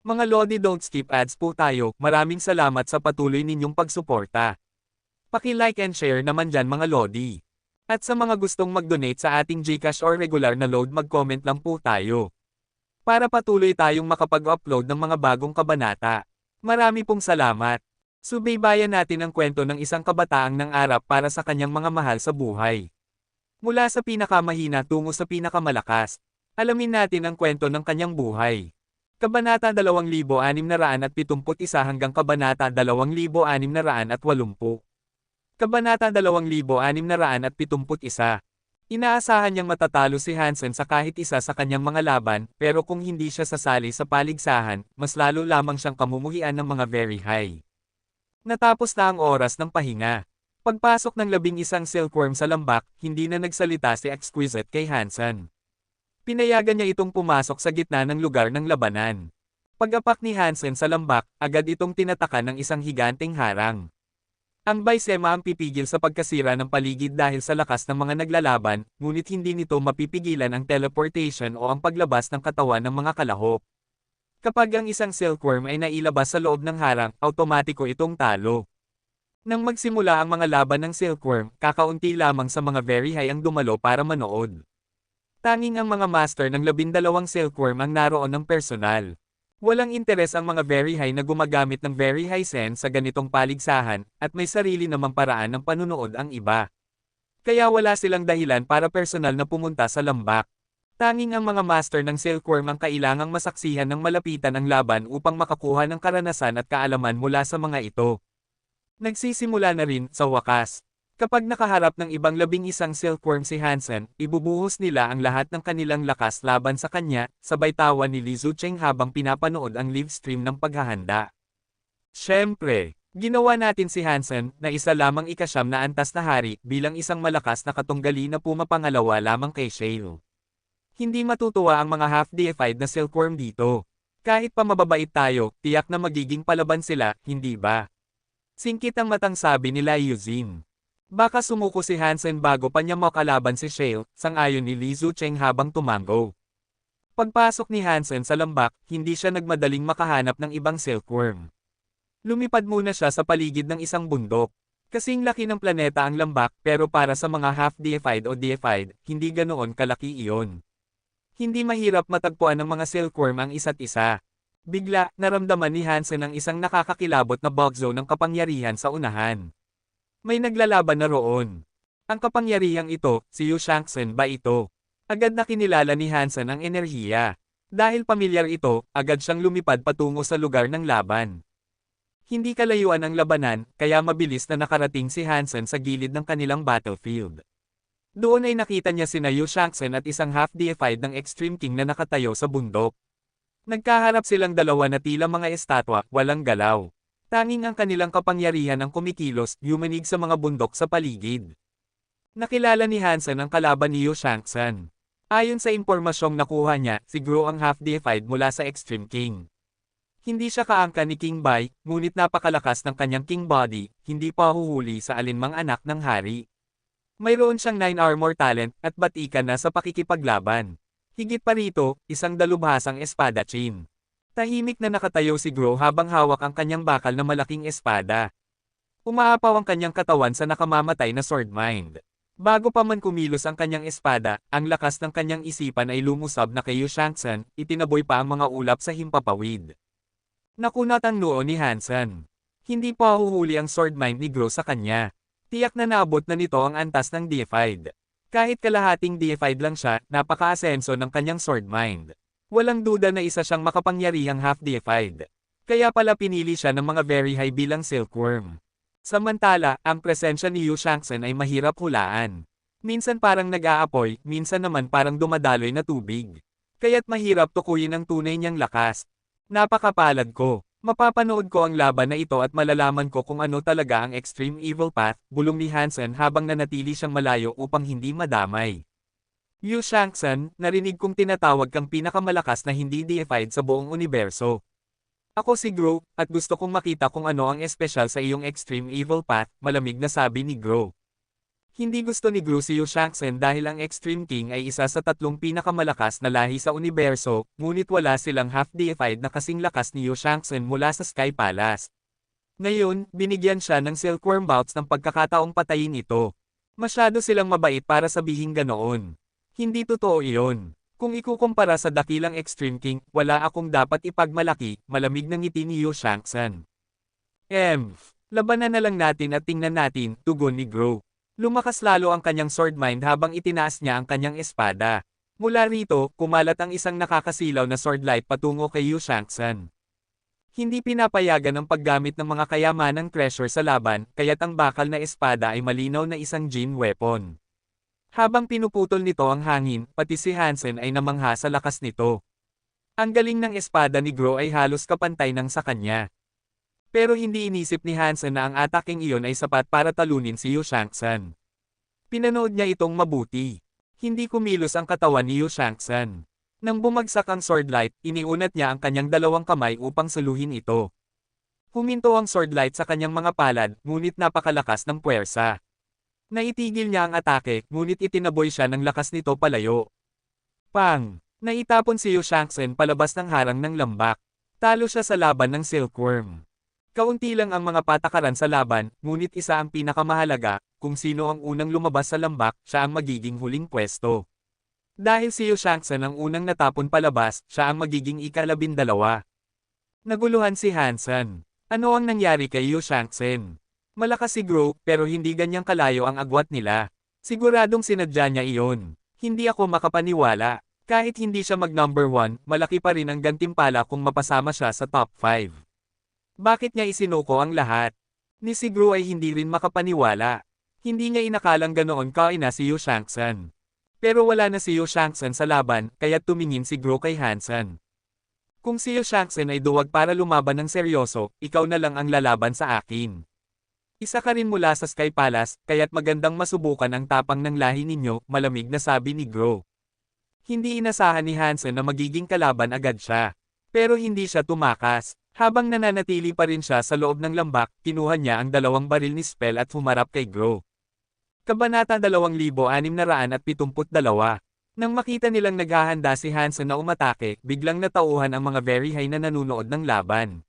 Mga Lodi, don't skip ads po tayo. Maraming salamat sa patuloy ninyong pagsuporta. Paki-like and share naman dyan mga Lodi. At sa mga gustong mag-donate sa ating GCash or regular na load, mag-comment lang po tayo. Para patuloy tayong makapag-upload ng mga bagong kabanata. Marami pong salamat. Subaybayan natin ang kwento ng isang kabataang nangarap para sa kanyang mga mahal sa buhay. Mula sa pinakamahina tungo sa pinakamalakas. Alamin natin ang kwento ng kanyang buhay. Kabanata 2671 hanggang Kabanata 2680. Kabanata 2671. Inaasahan niyang matatalo si Hansen sa kahit isa sa kanyang mga laban, pero kung hindi siya sasali sa paligsahan, mas lalo lamang siyang kamumuhian ng mga very high. Natapos na ang oras ng pahinga. Pagpasok ng 11 silkworm sa lambak, hindi na nagsalita si Exquisite kay Hansen. Pinayagan niya itong pumasok sa gitna ng lugar ng labanan. Pag-apak ni Hansen sa lambak, agad itong tinatakan ng isang higanteng harang. Ang Baisema ang pipigil sa pagkasira ng paligid dahil sa lakas ng mga naglalaban, ngunit hindi nito mapipigilan ang teleportation o ang paglabas ng katawan ng mga kalahok. Kapag ang isang silkworm ay nailabas sa loob ng harang, automatiko itong talo. Nang magsimula ang mga laban ng silkworm, kakaunti lamang sa mga very high ang dumalo para manood. Tanging ang mga master ng 12 silkworm ang naroon ng personal. Walang interes ang mga very high na gumagamit ng very high sense sa ganitong paligsahan, at may sarili namang paraan ng panunood ang iba. Kaya wala silang dahilan para personal na pumunta sa lambak. Tanging ang mga master ng silkworm ang kailangang masaksihan ng malapitan ang laban upang makakuha ng karanasan at kaalaman mula sa mga ito. Nagsisimula na rin, sa wakas. Kapag nakaharap ng ibang 11 silkworm si Hansen, ibubuhos nila ang lahat ng kanilang lakas laban sa kanya, sabay tawa ni Li Zucheng habang pinapanood ang live stream ng paghahanda. Siyempre, ginawa natin si Hansen, na isa lamang ikasyam na antas na hari, bilang isang malakas na katunggali na pumapangalawa lamang kay Shale. Hindi matutuwa ang mga half-deified na silkworm dito. Kahit pa mababait tayo, tiyak na magiging palaban sila, hindi ba? Singkit ang matang sabi ni Lai Yuzin. Baka sumuko si Hansen bago pa niya makalaban si Shale, sang-ayon ni Li Zucheng habang tumango. Pagpasok ni Hansen sa lambak, hindi siya nagmadaling makahanap ng ibang silkworm. Lumipad muna siya sa paligid ng isang bundok. Kasing laki ng planeta ang lambak, pero para sa mga half-deified o deified, hindi ganoon kalaki iyon. Hindi mahirap matagpuan ng mga silkworm ang isa't isa. Bigla, naramdaman ni Hansen ang isang nakakakilabot na bug zone ng kapangyarihan sa unahan. May naglalaban na roon. Ang kapangyarihang ito, si Yu Shangsen ba ito? Agad na kinilala ni Hansen ang enerhiya. Dahil pamilyar ito, agad siyang lumipad patungo sa lugar ng laban. Hindi kalayuan ang labanan, kaya mabilis na nakarating si Hansen sa gilid ng kanilang battlefield. Doon ay nakita niya sina Yu Shangsen at isang half-deified ng Extreme King na nakatayo sa bundok. Nagkaharap silang dalawa na tila mga estatwa, walang galaw. Tanging ang kanilang kapangyarihan ang kumikilos, yumanig sa mga bundok sa paligid. Nakilala ni Hansen ang kalaban ni Yu Shangsen. Ayon sa impormasyong nakuha niya, si Gro ang half-deified mula sa Extreme King. Hindi siya kaangka ni King Bai, ngunit napakalakas ng kanyang King Body, hindi pa huhuli sa alinmang anak ng hari. Mayroon siyang 9 armor talent, at batikan na sa pakikipaglaban. Higit pa rito, isang dalubhasang espadachim. Tahimik na nakatayo si Gro habang hawak ang kanyang bakal na malaking espada. Umaapaw ang kanyang katawan sa nakamamatay na sword mind. Bago pa man kumilos ang kanyang espada, ang lakas ng kanyang isipan ay lumusab na kay Yu Shangsen, itinaboy pa ang mga ulap sa himpapawid. Nakunat ang noo ni Hansen. Hindi pa huhuli ang sword mind ni Gro sa kanya. Tiyak na naabot na nito ang antas ng deified. Kahit kalahating deified lang siya, napaka-asenso ng kanyang sword mind. Walang duda na isa siyang makapangyarihang half-deified. Kaya pala pinili siya ng mga very high bilang silkworm. Samantala, ang presensya ni Yu Shangsen ay mahirap hulaan. Minsan parang nag-aapoy, minsan naman parang dumadaloy na tubig. Kaya't mahirap tukuyin ang tunay niyang lakas. Napakapalad ko. Mapapanood ko ang laban na ito at malalaman ko kung ano talaga ang extreme evil path, bulong ni Hansen habang nanatili siyang malayo upang hindi madamay. Yu Shangsen, narinig kong tinatawag kang pinakamalakas na hindi deified sa buong universo. Ako si Gro, at gusto kong makita kung ano ang espesyal sa iyong extreme evil path, malamig na sabi ni Gro. Hindi gusto ni Gru si Yu Shangxen dahil ang Extreme King ay isa sa tatlong pinakamalakas na lahi sa universo, ngunit wala silang half-deified na kasing lakas ni Yu Shangxen mula sa Sky Palace. Ngayon, binigyan siya ng Silkworm Bouts ng pagkakataong patayin ito. Masyado silang mabait para sabihing ganoon. Hindi totoo iyon. Kung ikukumpara sa dakilang Extreme King, wala akong dapat ipagmalaki, malamig ng ngiti ni Yu Shangxen. Labanan na lang natin at tingnan natin, tugon ni Gru. Lumakas lalo ang kanyang sword mind habang itinaas niya ang kanyang espada. Mula rito, kumalat ang isang nakakasilaw na sword light patungo kay Yu Shangxen. Hindi pinapayagan ang paggamit ng mga kayamanang treasure sa laban, kaya't ang bakal na espada ay malinaw na isang Jin weapon. Habang pinuputol nito ang hangin, pati si Hansen ay namangha sa lakas nito. Ang galing ng espada ni Gru ay halos kapantay ng sa kanya. Pero hindi inisip ni Hansen na ang ataking iyon ay sapat para talunin si Yu Shangxen. Pinanood niya itong mabuti. Hindi kumilos ang katawan ni Yu Shangxen. Nang bumagsak ang sword light, iniunat niya ang kanyang dalawang kamay upang saluhin ito. Huminto ang sword light sa kanyang mga palad, ngunit napakalakas ng puwersa. Naitigil niya ang atake, ngunit itinaboy siya ng lakas nito palayo. Pang! Naitapon si Yu Shangxen palabas ng harang ng lambak. Talo siya sa laban ng Silkworm. Kaunti lang ang mga patakaran sa laban, ngunit isa ang pinakamahalaga, kung sino ang unang lumabas sa lambak, siya ang magiging huling pwesto. Dahil si Yu Shangxen ang unang natapon palabas, siya ang magiging ika-12. Naguluhan si Hansen. Ano ang nangyari kay Yu Shangxen? Malakas si Gru, pero hindi ganyang kalayo ang agwat nila. Siguradong sinadya niya iyon. Hindi ako makapaniwala. Kahit hindi siya mag-number 1, malaki pa rin ang gantimpala kung mapasama siya sa top 5. Bakit niya isinuko ang lahat? Ni si Gru ay hindi rin makapaniwala. Hindi niya inakalang ganoon kaina si Yu Shangxen. Pero wala na si Yu Shangxen sa laban, kaya tumingin si Gru kay Hansen. Kung si Yu Shangxen ay duwag para lumaban ng seryoso, ikaw na lang ang lalaban sa akin. Isa ka rin mula sa Sky Palace, kaya't magandang masubukan ang tapang ng lahi ninyo, malamig na sabi ni Gru. Hindi inasahan ni Hansen na magiging kalaban agad siya. Pero hindi siya tumakas. Habang nananatili pa rin siya sa loob ng lambak, kinuha niya ang 2 baril ni Spell at humarap kay Gru. Kabanata 2672. Nang makita nilang naghahanda si Hansen na umatake, biglang natauhan ang mga very high na nanunood ng laban.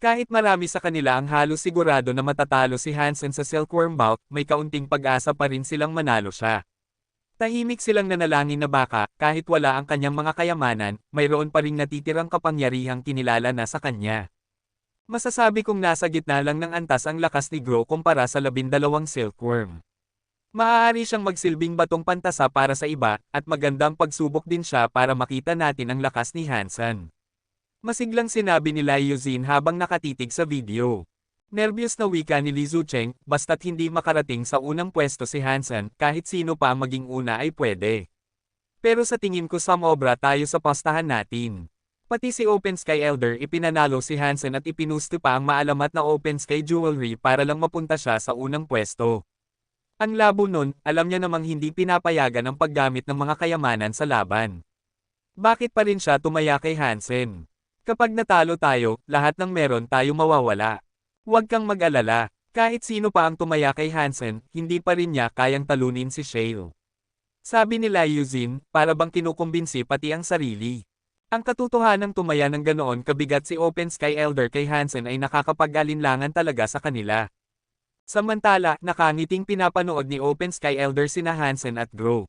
Kahit marami sa kanila ang halos sigurado na matatalo si Hansen sa Silkworm Bout, may kaunting pag-asa pa rin silang manalo siya. Tahimik silang nanalangin na baka, kahit wala ang kanyang mga kayamanan, mayroon pa ring natitirang kapangyarihang kinilala na sa kanya. Masasabi kong nasa gitna lang ng antas ang lakas ni Gru kumpara sa 12 Silkworm. Maaari siyang magsilbing batong pantasa para sa iba, at magandang pagsubok din siya para makita natin ang lakas ni Hansen. Masiglang sinabi ni Lai Yuzin habang nakatitig sa video. Nervyos na wika ni Li Zucheng, basta't hindi makarating sa unang pwesto si Hansen, kahit sino pa maging una ay pwede. Pero sa tingin ko sumobra tayo sa postahan natin. Pati si Open Sky Elder ipinanalo si Hansen at ipinusto pa ang maalamat na Open Sky Jewelry para lang mapunta siya sa unang pwesto. Ang labo nun, alam niya namang hindi pinapayagan ang paggamit ng mga kayamanan sa laban. Bakit pa rin siya tumaya kay Hansen? Kapag natalo tayo, lahat ng meron tayo mawawala. Huwag kang mag-alala, kahit sino pa ang tumaya kay Hansen, hindi pa rin niya kayang talunin si Shale. Sabi ni Lai Yuzin, para bang kinukumbinsi pati ang sarili. Ang katotohanang tumaya ng ganoon kabigat si Open Sky Elder kay Hansen ay nakakapag-alinlangan talaga sa kanila. Samantala, nakangiting pinapanood ni Open Sky Elder sina Hansen at Gru.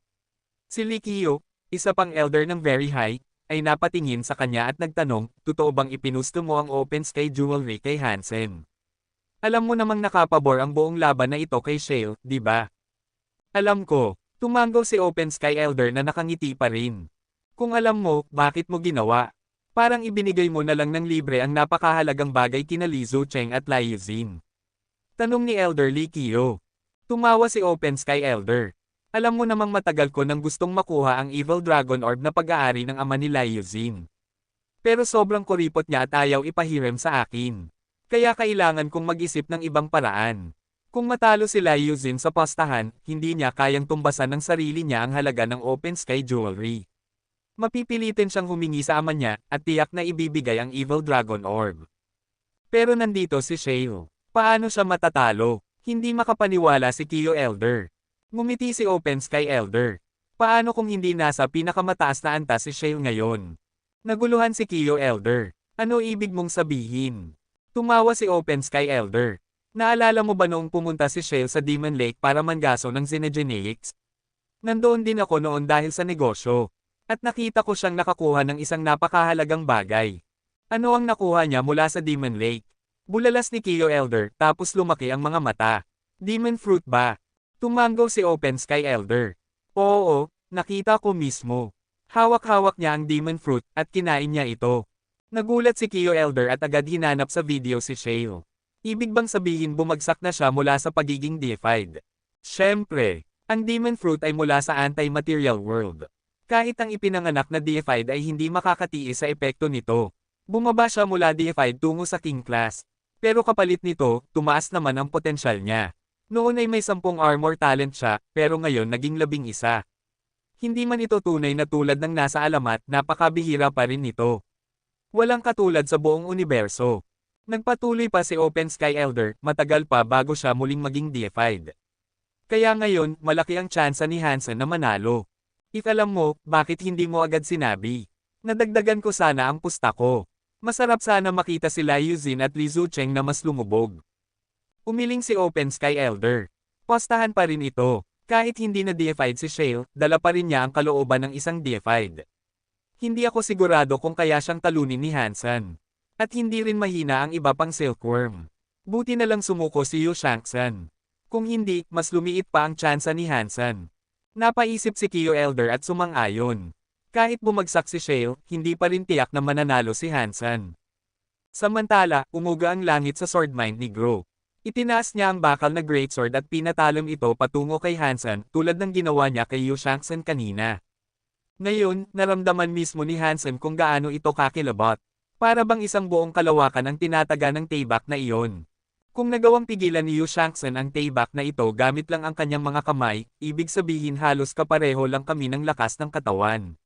Si Li Qiu, isa pang elder ng Very High, ay napatingin sa kanya at nagtanong, totoo bang ipinusto mo ang Open Sky Jewelry kay Hansen? Alam mo namang nakapabor ang buong laban na ito kay Shale, di ba? Alam ko, tumango si Open Sky Elder na nakangiti pa rin. Kung alam mo, bakit mo ginawa? Parang ibinigay mo na lang ng libre ang napakahalagang bagay kina Li Zucheng at Lai Yuzin. Tanong ni Elder Li Qiu. Tumawa si Open Sky Elder. Alam mo namang matagal ko nang gustong makuha ang Evil Dragon Orb na pag-aari ng ama ni Lai Yuzin. Pero sobrang kuripot niya at ayaw ipahiram sa akin. Kaya kailangan kong mag-isip ng ibang paraan. Kung matalo si Lai Yuzin sa postahan, hindi niya kayang tumbasan ng sarili niya ang halaga ng Open Sky Jewelry. Mapipilitin siyang humingi sa ama niya, at tiyak na ibibigay ang Evil Dragon Orb. Pero nandito si Shale. Paano siya matatalo? Hindi makapaniwala si Qiu Elder. Ngumiti si Open Sky Elder. Paano kung hindi nasa pinakamataas na antas si Shale ngayon? Naguluhan si Kiyo Elder. Ano ibig mong sabihin? Tumawa si Open Sky Elder. Naalala mo ba noong pumunta si Shale sa Demon Lake para manggaso ng Xenogeneics? Nandoon din ako noon dahil sa negosyo. At nakita ko siyang nakakuha ng isang napakahalagang bagay. Ano ang nakuha niya mula sa Demon Lake? Bulalas ni Kiyo Elder tapos lumaki ang mga mata. Demon fruit ba? Tumango si Open Sky Elder. Oo, nakita ko mismo. Hawak-hawak niya ang demon fruit at kinain niya ito. Nagulat si Kiyo Elder at agad hinanap sa video si Shale. Ibig bang sabihin bumagsak na siya mula sa pagiging deified? Siyempre, ang demon fruit ay mula sa anti-material world. Kahit ang ipinanganak na deified ay hindi makakatiis sa epekto nito. Bumaba siya mula deified tungo sa king class. Pero kapalit nito, tumaas naman ang potensyal niya. Noon ay may 10 armor talent siya, pero ngayon naging 11. Hindi man ito tunay na tulad ng nasa alamat, napakabihira pa rin ito. Walang katulad sa buong universo. Nagpatuloy pa si Open Sky Elder, matagal pa bago siya muling maging deified. Kaya ngayon, malaki ang tsansa ni Hansen na manalo. If alam mo, bakit hindi mo agad sinabi? Nadagdagan ko sana ang pusta ko. Masarap sana makita sila Yuzin at Li Zucheng na mas lumubog. Umiling si Open Sky Elder. Postahan pa rin ito. Kahit hindi na deified si Shale, dala pa rin niya ang kalooban ng isang deified. Hindi ako sigurado kung kaya siyang talunin ni Hansen. At hindi rin mahina ang iba pang silkworm. Buti na lang sumuko si Yu Shangsan. Kung hindi, mas lumiit pa ang tsansa ni Hansen. Napaisip si Kiyo Elder at sumang-ayon. Kahit bumagsak si Shale, hindi pa rin tiyak na mananalo si Hansen. Samantala, umuga ang langit sa swordmind ni Gro. Itinaas niya ang bakal na greatsword at pinatalom ito patungo kay Hansen tulad ng ginawa niya kay Yu Shangsan kanina. Ngayon, naramdaman mismo ni Hansen kung gaano ito kakilabot. Para bang isang buong kalawakan ang tinataga ng taybak na iyon. Kung nagawang pigilan ni Yu Shangsan ang taybak na ito gamit lang ang kanyang mga kamay, ibig sabihin halos kapareho lang kami ng lakas ng katawan.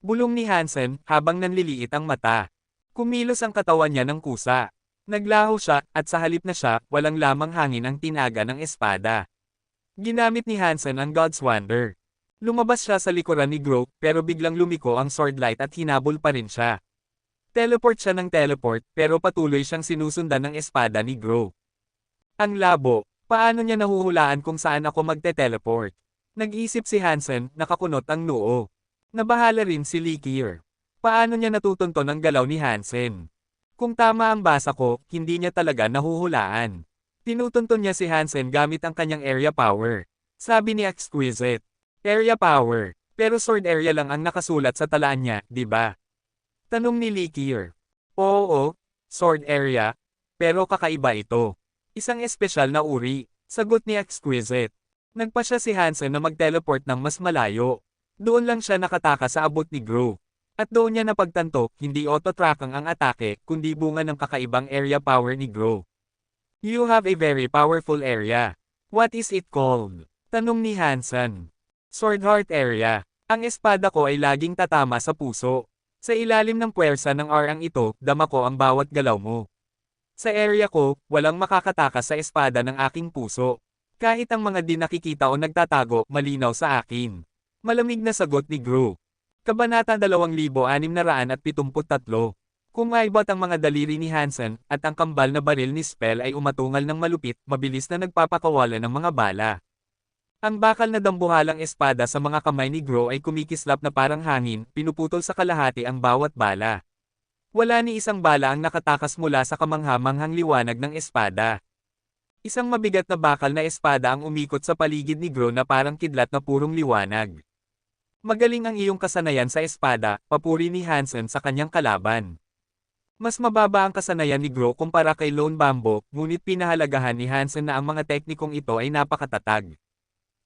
Bulong ni Hansen, habang nanliliit ang mata. Kumilos ang katawan niya ng kusa. Naglaho siya, at sa halip na siya, walang lamang hangin ang tinaga ng espada. Ginamit ni Hansen ang God's Wonder. Lumabas siya sa likuran ni Gro, pero biglang lumiko ang swordlight at hinabol pa rin siya. Teleport siya ng teleport, pero patuloy siyang sinusundan ng espada ni Gro. Ang labo, paano niya nahuhulaan kung saan ako magte-teleport? Nag-isip si Hansen, nakakunot ang noo. Nabahala rin si Lee Kier. Paano niya natutunton ang galaw ni Hansen? Kung tama ang basa ko, hindi niya talaga nahuhulaan. Tinutunton niya si Hansen gamit ang kanyang area power. Sabi ni Exquisite. Area power. Pero sword area lang ang nakasulat sa talaan niya, di ba? Tanong ni Lee Kier. Oo, sword area. Pero kakaiba ito. Isang espesyal na uri. Sagot ni Exquisite. Nagpa siya si Hansen na mag-teleport ng mas malayo. Doon lang siya nakataka sa abot ni Gro. At doon niya napagtanto, hindi auto-tracking ang atake, kundi bunga ng kakaibang area power ni Gro. You have a very powerful area. What is it called? Tanong ni Hansen. Sword Heart area. Ang espada ko ay laging tatama sa puso. Sa ilalim ng puwersa ng arang ito, dama ko ang bawat galaw mo. Sa area ko, walang makakatakas sa espada ng aking puso. Kahit ang mga di nakikita o nagtatago, malinaw sa akin. Malamig na sagot ni Gro. Kabanata 2673. Kumaibot ang mga daliri ni Hansen, at ang kambal na baril ni Spell ay umatungal ng malupit, mabilis na nagpapakawala ng mga bala. Ang bakal na dambuhalang espada sa mga kamay ni Gro ay kumikislap na parang hangin, pinuputol sa kalahati ang bawat bala. Wala ni isang bala ang nakatakas mula sa kamanghamanghang liwanag ng espada. Isang mabigat na bakal na espada ang umikot sa paligid ni Gro na parang kidlat na purong liwanag. Magaling ang iyong kasanayan sa espada, papuri ni Hansen sa kanyang kalaban. Mas mababa ang kasanayan ni Gro kumpara kay Lone Bambo, ngunit pinahalagahan ni Hansen na ang mga teknikong ito ay napakatatag.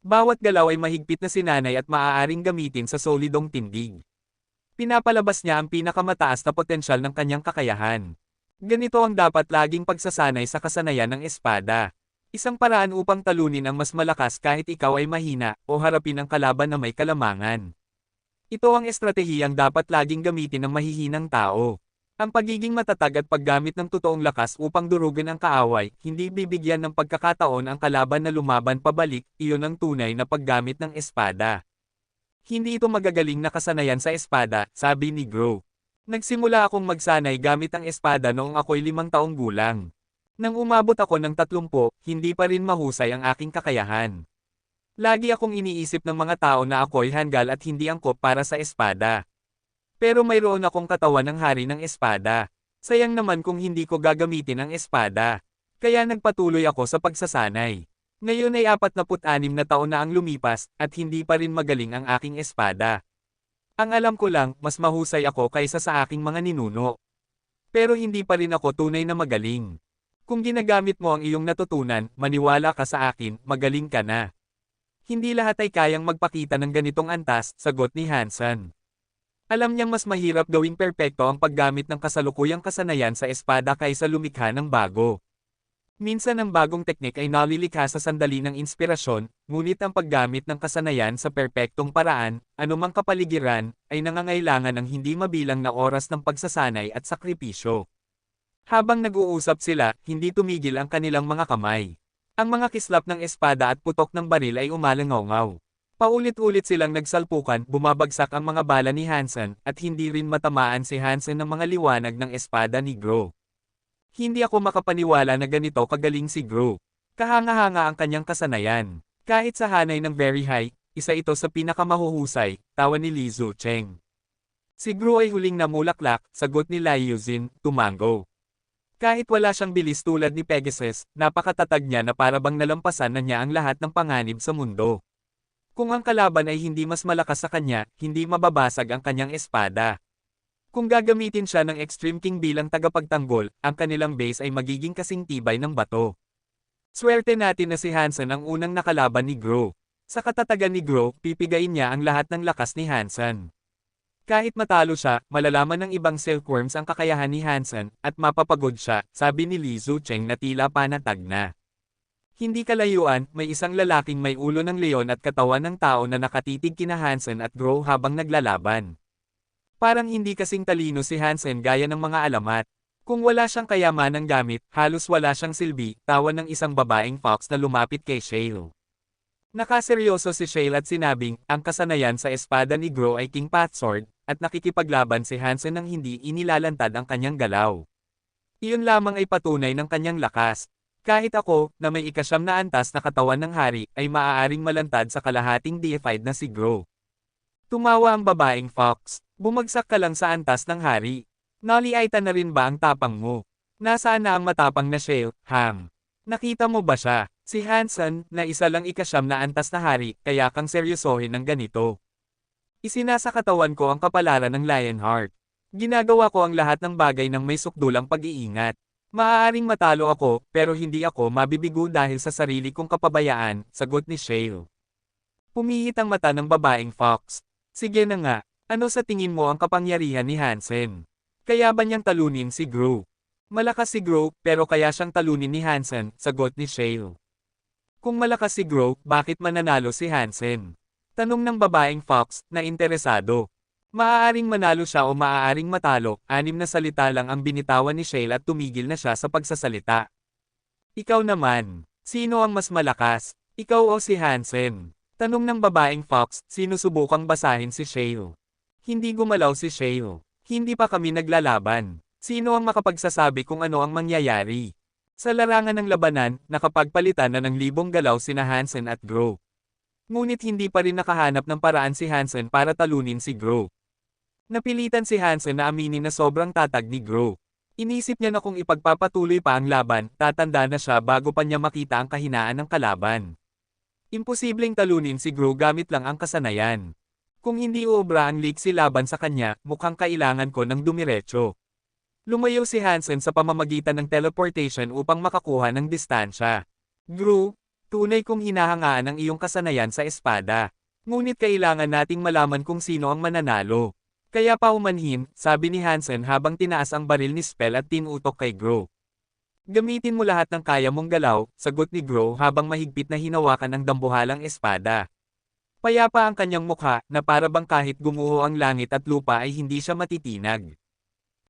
Bawat galaw ay mahigpit na sinanay at maaaring gamitin sa solidong tindig. Pinapalabas niya ang pinakamataas na potensyal ng kanyang kakayahan. Ganito ang dapat laging pagsasanay sa kasanayan ng espada. Isang paraan upang talunin ang mas malakas kahit ikaw ay mahina, o harapin ang kalaban na may kalamangan. Ito ang estratehiyang dapat laging gamitin ng mahihinang tao. Ang pagiging matatag at paggamit ng totoong lakas upang durugin ang kaaway, hindi bibigyan ng pagkakataon ang kalaban na lumaban pabalik, iyon ang tunay na paggamit ng espada. Hindi ito magagaling na kasanayan sa espada, sabi ni Gro. Nagsimula akong magsanay gamit ang espada noong ako'y 5 taong gulang. Nang umabot ako ng 30, hindi pa rin mahusay ang aking kakayahan. Lagi akong iniisip ng mga tao na ako'y hanggal at hindi angkop para sa espada. Pero mayroon akong katawan ng hari ng espada. Sayang naman kung hindi ko gagamitin ang espada. Kaya nagpatuloy ako sa pagsasanay. Ngayon ay 46 na taon na ang lumipas, at hindi pa rin magaling ang aking espada. Ang alam ko lang, mas mahusay ako kaysa sa aking mga ninuno. Pero hindi pa rin ako tunay na magaling. Kung ginagamit mo ang iyong natutunan, maniwala ka sa akin, magaling ka na. Hindi lahat ay kayang magpakita ng ganitong antas, sagot ni Hansen. Alam niyang mas mahirap gawing perpekto ang paggamit ng kasalukuyang kasanayan sa espada kaysa lumikha ng bago. Minsan ang bagong teknik ay nalilikha sa sandali ng inspirasyon, ngunit ang paggamit ng kasanayan sa perpektong paraan, anumang kapaligiran, ay nangangailangan ng hindi mabilang na oras ng pagsasanay at sakripisyo. Habang nag-uusap sila, hindi tumigil ang kanilang mga kamay. Ang mga kislap ng espada at putok ng baril ay umalangaw-ngaw. Paulit-ulit silang nagsalpukan, bumabagsak ang mga bala ni Hansen, at hindi rin matamaan si Hansen ng mga liwanag ng espada ni Gro. Hindi ako makapaniwala na ganito kagaling si Gro. Kahanga-hanga ang kanyang kasanayan. Kahit sa hanay ng very high, isa ito sa pinakamahuhusay, tawa ni Li Zucheng. Si Gro ay huling namulaklak, sagot ni Lai Yuzin, tumango. Kahit wala siyang bilis tulad ni Pegasus, napakatatag niya na parabang nalampasan na niya ang lahat ng panganib sa mundo. Kung ang kalaban ay hindi mas malakas sa kanya, hindi mababasag ang kanyang espada. Kung gagamitin siya ng Extreme King bilang tagapagtanggol, ang kanilang base ay magiging kasing tibay ng bato. Swerte natin na si Hansen ang unang nakalaban ni Gro. Sa katatagan ni Gro, pipigain niya ang lahat ng lakas ni Hansen. Kahit matalo siya, malalaman ng ibang silkworms ang kakayahan ni Hansen, at mapapagod siya, sabi ni Li Zucheng na tila panatag na. Hindi kalayuan, may isang lalaking may ulo ng leon at katawan ng tao na nakatitig kina Hansen at Gro habang naglalaban. Parang hindi kasing talino si Hansen gaya ng mga alamat. Kung wala siyang kayamanang gamit, halos wala siyang silbi, tawa ng isang babaeng fox na lumapit kay Shale. Nakaseryoso si Shale at sinabing, ang kasanayan sa espada ni Gro ay King Pathsword, at nakikipaglaban si Hansen nang hindi inilalantad ang kanyang galaw. Iyon lamang ay patunay ng kanyang lakas. Kahit ako, na may ikasyam na antas na katawan ng hari, ay maaaring malantad sa kalahating deified na si Gro. Tumawa ang babaeng fox. Bumagsak ka lang sa antas ng hari. Naliaita na rin ba ang tapang mo? Nasaan na ang matapang na Shale, Ham? Nakita mo ba siya? Si Hansen, na isa lang ikasyam na antas na hari, kaya kang seryosohin ng ganito. Isinasa katawan ko ang kapalaran ng Lionheart. Ginagawa ko ang lahat ng bagay ng may sukdulang pag-iingat. Maaaring matalo ako, pero hindi ako mabibigo dahil sa sarili kong kapabayaan, sagot ni Shale. Pumihit ang mata ng babaeng fox. Sige na nga, ano sa tingin mo ang kapangyarihan ni Hansen? Kaya ba niyang talunin si Gro? Malakas si Gro, pero kaya siyang talunin ni Hansen, sagot ni Shale. Kung malakas si Gro, bakit mananalo si Hansen? Tanong ng babaeng fox, na interesado. Maaaring manalo siya o maaaring matalo, 6 na salita lang ang binitawan ni Shale at tumigil na siya sa pagsasalita. Ikaw naman, sino ang mas malakas? Ikaw o si Hansen? Tanong ng babaeng fox, sinusubukang basahin si Shale. Hindi gumalaw si Shale. Hindi pa kami naglalaban. Sino ang makapagsasabi kung ano ang mangyayari? Sa larangan ng labanan, nakapagpalitan na ng libong galaw sina Hansen at Gro. Ngunit hindi pa rin nakahanap ng paraan si Hansen para talunin si Gro. Napilitan si Hansen na aminin na sobrang tatag ni Gro. Inisip niya na kung ipagpapatuloy pa ang laban, tatanda na siya bago pa niya makita ang kahinaan ng kalaban. Imposibleng talunin si Gro gamit lang ang kasanayan. Kung hindi uobra ang liksi laban sa kanya, mukhang kailangan ko ng dumiretso. Lumayo si Hansen sa pamamagitan ng teleportation upang makakuha ng distansya. Gro, tunay kong hinahangaan ang iyong kasanayan sa espada. Ngunit kailangan nating malaman kung sino ang mananalo. Kaya paumanhin, sabi ni Hansen habang tinaas ang baril ni Spell at tinutok kay Gro. Gamitin mo lahat ng kaya mong galaw, sagot ni Gro habang mahigpit na hinawakan ang dambuhalang espada. Payapa ang kanyang mukha, na parabang kahit gumuho ang langit at lupa ay hindi siya matitinag.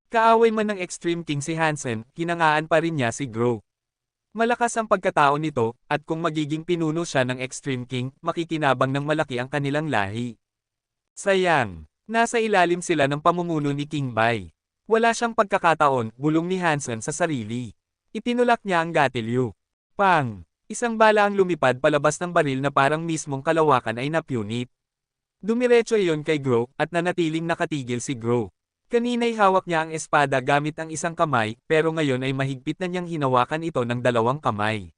Kaaway man ng Extreme King si Hansen, hinangaan pa rin niya si Grow. Malakas ang pagkatao nito, at kung magiging pinuno siya ng Extreme King, makikinabang ng malaki ang kanilang lahi. Sayang, nasa ilalim sila ng pamumuno ni King Bai. Wala siyang pagkakataon, bulong ni Hansen sa sarili. Itinulak niya ang gatilyo. Pang! Isang bala ang lumipad palabas ng baril na parang mismong kalawakan ay napunit. Dumiretso iyon kay Grow, at nanatiling nakatigil si Grow. Kanina'y hawak niya ang espada gamit ang isang kamay, pero ngayon ay mahigpit na niyang hinawakan ito ng dalawang kamay.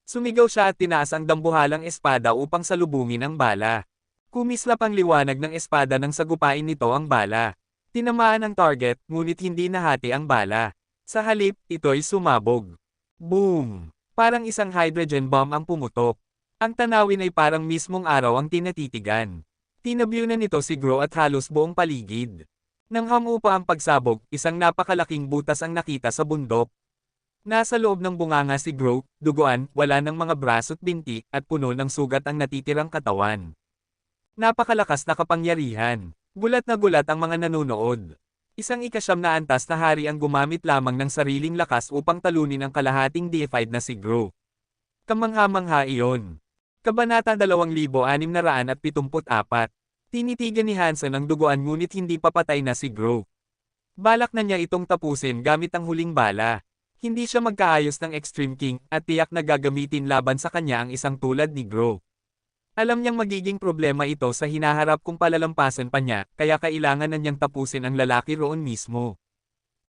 Sumigaw siya at tinaas ang dambuhalang espada upang salubungin ang bala. Kumislap ang liwanag ng espada nang sagupain nito ang bala. Tinamaan ang target, ngunit hindi nahati ang bala. Sa halip, ito'y sumabog. Boom! Parang isang hydrogen bomb ang pumutok. Ang tanawin ay parang mismong araw ang tinatitigan. Tinabyunan nito si Grow at halos buong paligid. Nang hamupa ang pagsabog, isang napakalaking butas ang nakita sa bundok. Nasa loob ng bunganga si Grow, duguan, wala ng mga braso't binti, at puno ng sugat ang natitirang katawan. Napakalakas na kapangyarihan. Gulat na gulat ang mga nanonood. Isang ikasyam na antas na hari ang gumamit lamang ng sariling lakas upang talunin ang kalahating deified na si Grow. Kamangha-mangha iyon. Kabanata 2674. Tinitigan ni Hansen ang duguan ngunit hindi papatay na si Grow. Balak na niya itong tapusin gamit ang huling bala. Hindi siya magkaayos ng Extreme King, at tiyak na gagamitin laban sa kanya ang isang tulad ni Grow. Alam niyang magiging problema ito sa hinaharap kung palalampasan pa niya, kaya kailangan na niyang tapusin ang lalaki roon mismo.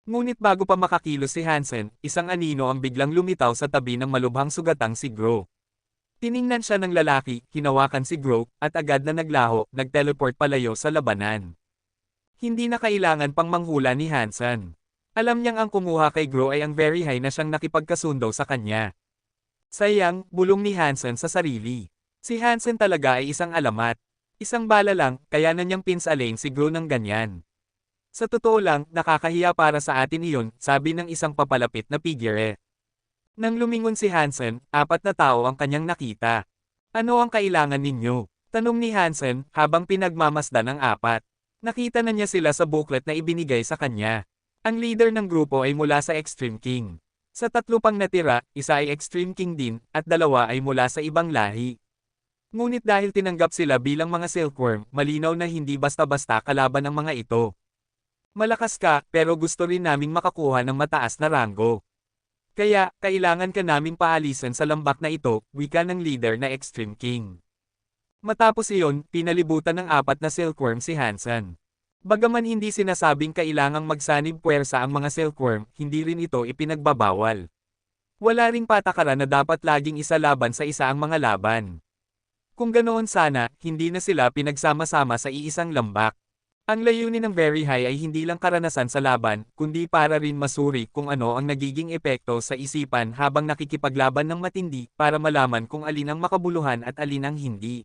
Ngunit bago pa makakilos si Hansen, isang anino ang biglang lumitaw sa tabi ng malubhang sugatang si Grow. Tiningnan siya ng lalaki, hinawakan si Grow, at agad na naglaho, nag-teleport palayo sa labanan. Hindi na kailangan pang manghula ni Hansen. Alam niyang ang kumuha kay Grow ay ang very high na siyang nakipagkasundo sa kanya. Sayang, bulong ni Hansen sa sarili. Si Hansen talaga ay isang alamat. Isang bala lang, kaya na niyang pinsalin si Grow ng ganyan. Sa totoo lang, nakakahiya para sa atin iyon, sabi ng isang papalapit na figure. Nang lumingon si Hansen, 4 na tao ang kanyang nakita. Ano ang kailangan ninyo? Tanong ni Hansen, habang pinagmamasdan ang 4. Nakita na niya sila sa booklet na ibinigay sa kanya. Ang leader ng grupo ay mula sa Extreme King. Sa 3 pang natira, isa ay Extreme King din, at 2 ay mula sa ibang lahi. Ngunit dahil tinanggap sila bilang mga silkworm, malinaw na hindi basta-basta kalaban ang mga ito. Malakas ka, pero gusto rin naming makakuha ng mataas na ranggo. Kaya, kailangan ka naming paalisan sa lambak na ito, wika ng leader na Extreme King. Matapos iyon, pinalibutan ng 4 na silkworm si Hansen. Bagaman hindi sinasabing kailangang magsanib puwersa ang mga silkworm, hindi rin ito ipinagbabawal. Wala ring patakaran na dapat laging isa laban sa isa ang mga laban. Kung ganoon sana, hindi na sila pinagsama-sama sa iisang lambak. Ang layunin ng Very High ay hindi lang karanasan sa laban, kundi para rin masuri kung ano ang nagiging epekto sa isipan habang nakikipaglaban ng matindi para malaman kung alin ang makabuluhan at alin ang hindi.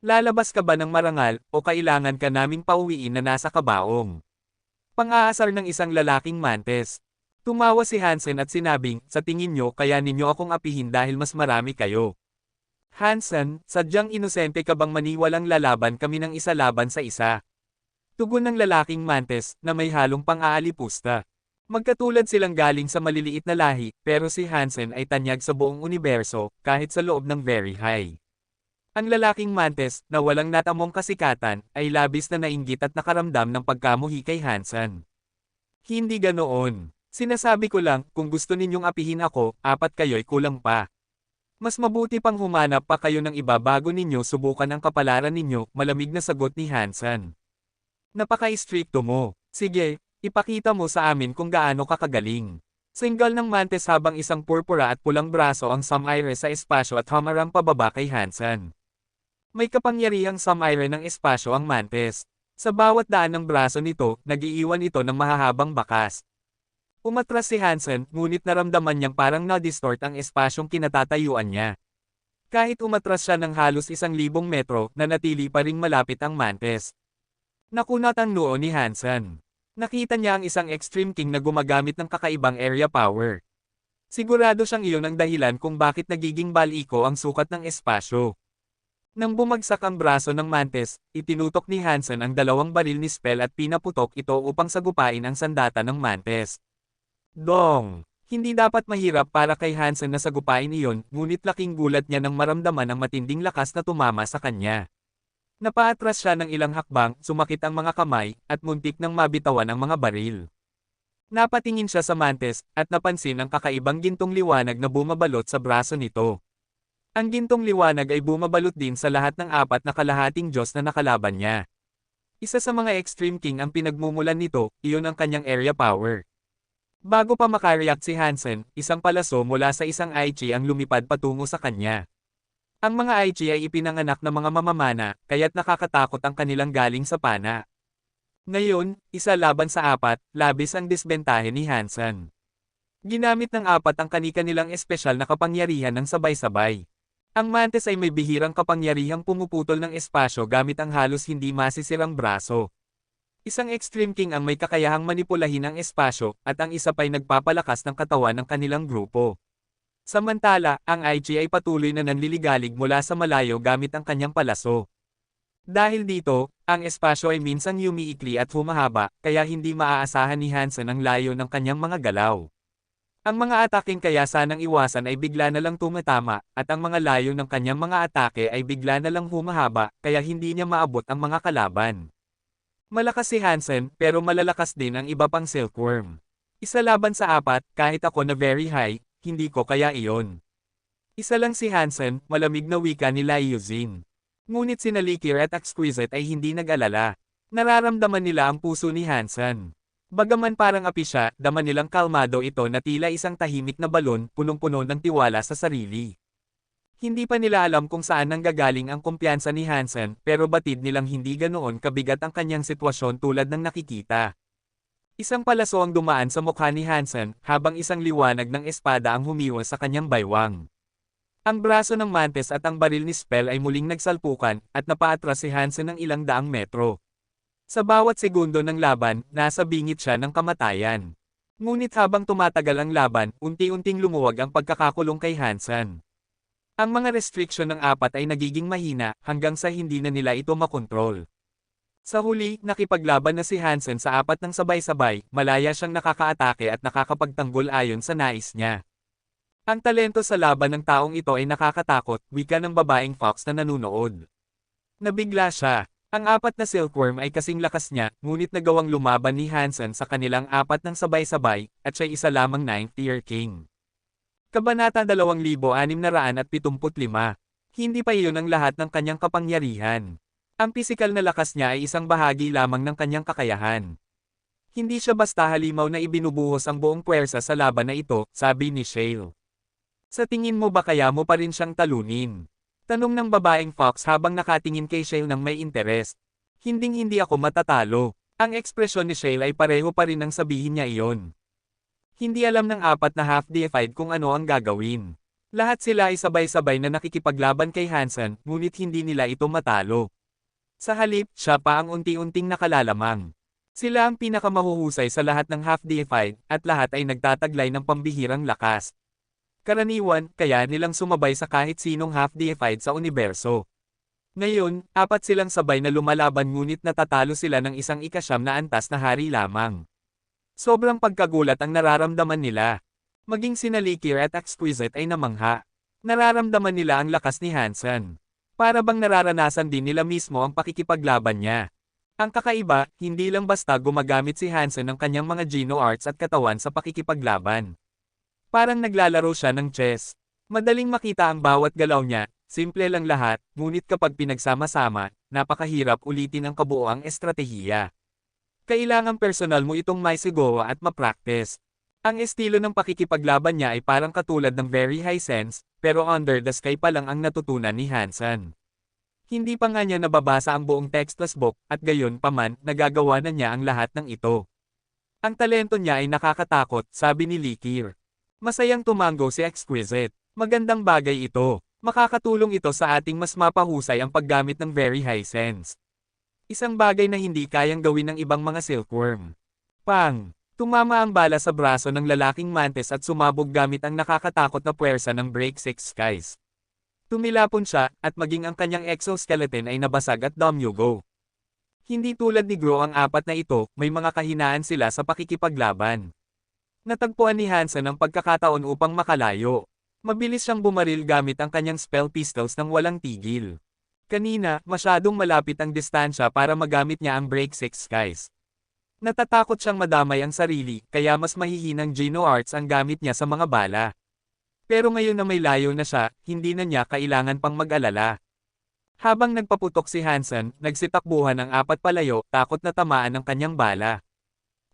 Lalabas ka ba ng marangal o kailangan ka naming pauwiin na nasa kabaong? Pang-aasar ng isang lalaking mantes. Tumawa si Hansen at sinabing, sa tingin nyo kaya ninyo akong apihin dahil mas marami kayo. Hansen, sadyang inosente ka bang maniwalang lalaban kami ng isa laban sa isa? Tugon ng lalaking mantes, na may halong pang-aalipusta. Magkatulad silang galing sa maliliit na lahi, pero si Hansen ay tanyag sa buong universo, kahit sa loob ng Very High. Ang lalaking mantes, na walang natamong kasikatan, ay labis na nainggit at nakaramdam ng pagkamuhi kay Hansen. Hindi ganoon. Sinasabi ko lang, kung gusto ninyong apihin ako, 4 kayo'y kulang pa. Mas mabuti pang humanap pa kayo ng iba bago ninyo subukan ang kapalaran ninyo, malamig na sagot ni Hansen. Napaka-istrikto mo. Sige, ipakita mo sa amin kung gaano ka kagaling. Single ng mantes habang isang purpura at pulang braso ang Samaire sa espasyo at hamarang pababa kay Hansen. May kapangyarihang Samaire ng espasyo ang mantes. Sa bawat daan ng braso nito, nag-iiwan ito ng mahahabang bakas. Umatras si Hansen, ngunit naramdaman niyang parang na-distort ang espasyong kinatatayuan niya. Kahit umatras siya ng halos 1,000 metro, nanatili pa ring malapit ang mantes. Nakunat ang noo ni Hansen. Nakita niya ang isang Extreme King na gumagamit ng kakaibang area power. Sigurado siyang iyon ang dahilan kung bakit nagiging baliko ang sukat ng espasyo. Nang bumagsak ang braso ng Mantis, itinutok ni Hansen ang dalawang baril ni Spell at pinaputok ito upang sagupain ang sandata ng Mantis. Dong! Hindi dapat mahirap para kay Hansen na sagupain iyon, ngunit laking gulat niya nang maramdaman ang matinding lakas na tumama sa kanya. Napaatras siya ng ilang hakbang, sumakit ang mga kamay, at muntik nang mabitawan ang mga baril. Napatingin siya sa Mantis, at napansin ang kakaibang gintong liwanag na bumabalot sa braso nito. Ang gintong liwanag ay bumabalot din sa lahat ng apat na kalahating Diyos na nakalaban niya. Isa sa mga Extreme King ang pinagmumulan nito, iyon ang kanyang area power. Bago pa makareact si Hansen, isang palaso mula sa isang Aichi ang lumipad patungo sa kanya. Ang mga Aichi ay ipinanganak na mga mamamana, kaya't nakakatakot ang kanilang galing sa pana. Ngayon, isa laban sa apat, labis ang disbentahe ni Hansen. Ginamit ng apat ang kani-kanilang espesyal na kapangyarihan ng sabay-sabay. Ang Mantis ay may bihirang kapangyarihang pumuputol ng espasyo gamit ang halos hindi masisirang braso. Isang Extreme King ang may kakayahang manipulahin ang espasyo, at ang isa pa'y nagpapalakas ng katawan ng kanilang grupo. Samantala, ang IG ay patuloy na nanliligalig mula sa malayo gamit ang kanyang palaso. Dahil dito, ang espasyo ay minsang yumiikli at humahaba, kaya hindi maaasahan ni Hansen ang layo ng kanyang mga galaw. Ang mga ataking kaya sanang iwasan ay bigla na lang tumatama, at ang mga layo ng kanyang mga atake ay bigla na lang humahaba, kaya hindi niya maabot ang mga kalaban. Malakas si Hansen, pero malalakas din ang iba pang Silkworm. Isa laban sa apat, kahit ako na very high, hindi ko kaya iyon. Isa lang si Hansen, malamig na wika ni Lai Yuzin. Ngunit sina Likir at Exquisite ay hindi nag-alala. Nararamdaman nila ang puso ni Hansen. Bagaman parang api siya, dama nilang kalmado ito na tila isang tahimik na balon, punong-puno ng tiwala sa sarili. Hindi pa nila alam kung saan nanggagaling ang kumpiyansa ni Hansen, pero batid nilang hindi ganoon kabigat ang kanyang sitwasyon tulad ng nakikita. Isang palaso ang dumaan sa mukha ni Hansen, habang isang liwanag ng espada ang humiwas sa kanyang baywang. Ang braso ng Mantis at ang baril ni Spell ay muling nagsalpukan, at napaatras si Hansen ng ilang daang metro. Sa bawat segundo ng laban, nasa bingit siya ng kamatayan. Ngunit habang tumatagal ang laban, unti-unting lumuwag ang pagkakakulong kay Hansen. Ang mga restriction ng apat ay nagiging mahina, hanggang sa hindi na nila ito makontrol. Sa huli, nakipaglaban na si Hansen sa apat ng sabay-sabay, malaya siyang nakakaatake at nakakapagtanggol ayon sa nais niya. Ang talento sa laban ng taong ito ay nakakatakot, wika ng babaeng fox na nanunood. Nabigla siya. Ang apat na Silkworm ay kasing lakas niya, ngunit nagawang lumaban ni Hansen sa kanilang apat ng sabay-sabay, at siya'y isa lamang 9th tier king. Kabanata 2675. Hindi pa iyon ang lahat ng kanyang kapangyarihan. Ang pisikal na lakas niya ay isang bahagi lamang ng kanyang kakayahan. Hindi siya basta halimaw na ibinubuhos ang buong puwersa sa laban na ito, sabi ni Shale. Sa tingin mo ba kaya mo pa rin siyang talunin? Tanong ng babaeng fox habang nakatingin kay Shale ng may interes. Hinding-hindi ako matatalo. Ang ekspresyon ni Shale ay pareho pa rin nang sabihin niya iyon. Hindi alam ng apat na half-deified kung ano ang gagawin. Lahat sila ay sabay-sabay na nakikipaglaban kay Hansen, ngunit hindi nila ito matalo. Sa halip, siya pa ang unti-unting nakalalamang. Sila ang pinakamahuhusay sa lahat ng half-deified, at lahat ay nagtataglay ng pambihirang lakas. Karaniwan, kaya nilang sumabay sa kahit sinong half-deified sa universo. Ngayon, apat silang sabay na lumalaban ngunit natatalo sila ng isang ikasyam na antas na hari lamang. Sobrang pagkagulat ang nararamdaman nila. Maging sina Likir at Exquisite ay namangha. Nararamdaman nila ang lakas ni Hansen. Para bang nararanasan din nila mismo ang pakikipaglaban niya. Ang kakaiba, hindi lang basta gumagamit si Hansen ng kanyang mga Geno Arts at katawan sa pakikipaglaban. Parang naglalaro siya ng chess. Madaling makita ang bawat galaw niya, simple lang lahat, ngunit kapag pinagsama-sama, napakahirap ulitin ang kabuoang estratehiya. Kailangang personal mo itong maisigawa at ma-practice. Ang estilo ng pakikipaglaban niya ay parang katulad ng very high sense, pero under the sky pa lang ang natutunan ni Hansen. Hindi pa nga niya nababasa ang buong textless book, at gayon pa man, nagagawa na niya ang lahat ng ito. Ang talento niya ay nakakatakot, sabi ni Likir. Masayang tumango si Exquisite. Magandang bagay ito. Makakatulong ito sa ating mas mapahusay ang paggamit ng very high sense. Isang bagay na hindi kayang gawin ng ibang mga Silkworm. Pang! Tumama ang bala sa braso ng lalaking Mantis at sumabog gamit ang nakakatakot na puwersa ng Break Six Skies. Tumilapon siya, at maging ang kanyang exoskeleton ay nabasag at dumyugo. Hindi tulad ni Gro ang apat na ito, may mga kahinaan sila sa pakikipaglaban. Natagpuan ni Hansen ang pagkakataon upang makalayo. Mabilis siyang bumaril gamit ang kanyang spell pistols nang walang tigil. Kanina, masyadong malapit ang distansya para magamit niya ang Break Six Skies. Natatakot siyang madamay ang sarili, kaya mas mahihinang Geno Arts ang gamit niya sa mga bala. Pero ngayon na may layo na siya, hindi na niya kailangan pang mag-alala. Habang nagpaputok si Hansen, nagsitakbuhan ang apat palayo, takot na tamaan ng kanyang bala.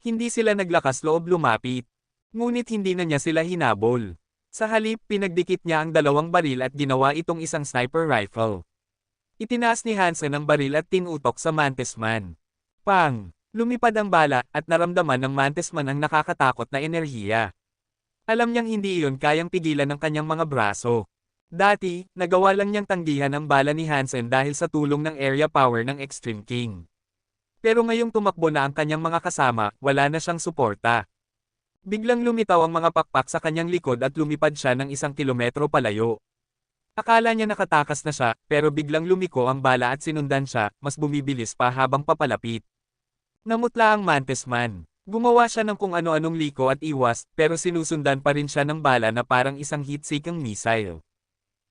Hindi sila naglakas loob lumapit. Ngunit hindi na niya sila hinabol. Sa halip, pinagdikit niya ang dalawang baril at ginawa itong isang sniper rifle. Itinaas ni Hansen ang baril at tinutok sa Mantis Man. Pang! Lumipad ang bala, at naramdaman ng Mantis Man ang nakakatakot na enerhiya. Alam niyang hindi iyon kayang pigilan ng kanyang mga braso. Dati, nagawa lang niyang tanggihan ang bala ni Hansen dahil sa tulong ng area power ng Extreme King. Pero ngayong tumakbo na ang kanyang mga kasama, wala na siyang suporta. Biglang lumitaw ang mga pakpak sa kanyang likod at lumipad siya ng 1 kilometro palayo. Akala niya nakatakas na siya, pero biglang lumiko ang bala at sinundan siya, mas bumibilis pa habang papalapit. Namutla ang Mantis Man. Gumawa siya ng kung ano-anong liko at iwas, pero sinusundan pa rin siya ng bala na parang isang heat-seeking missile.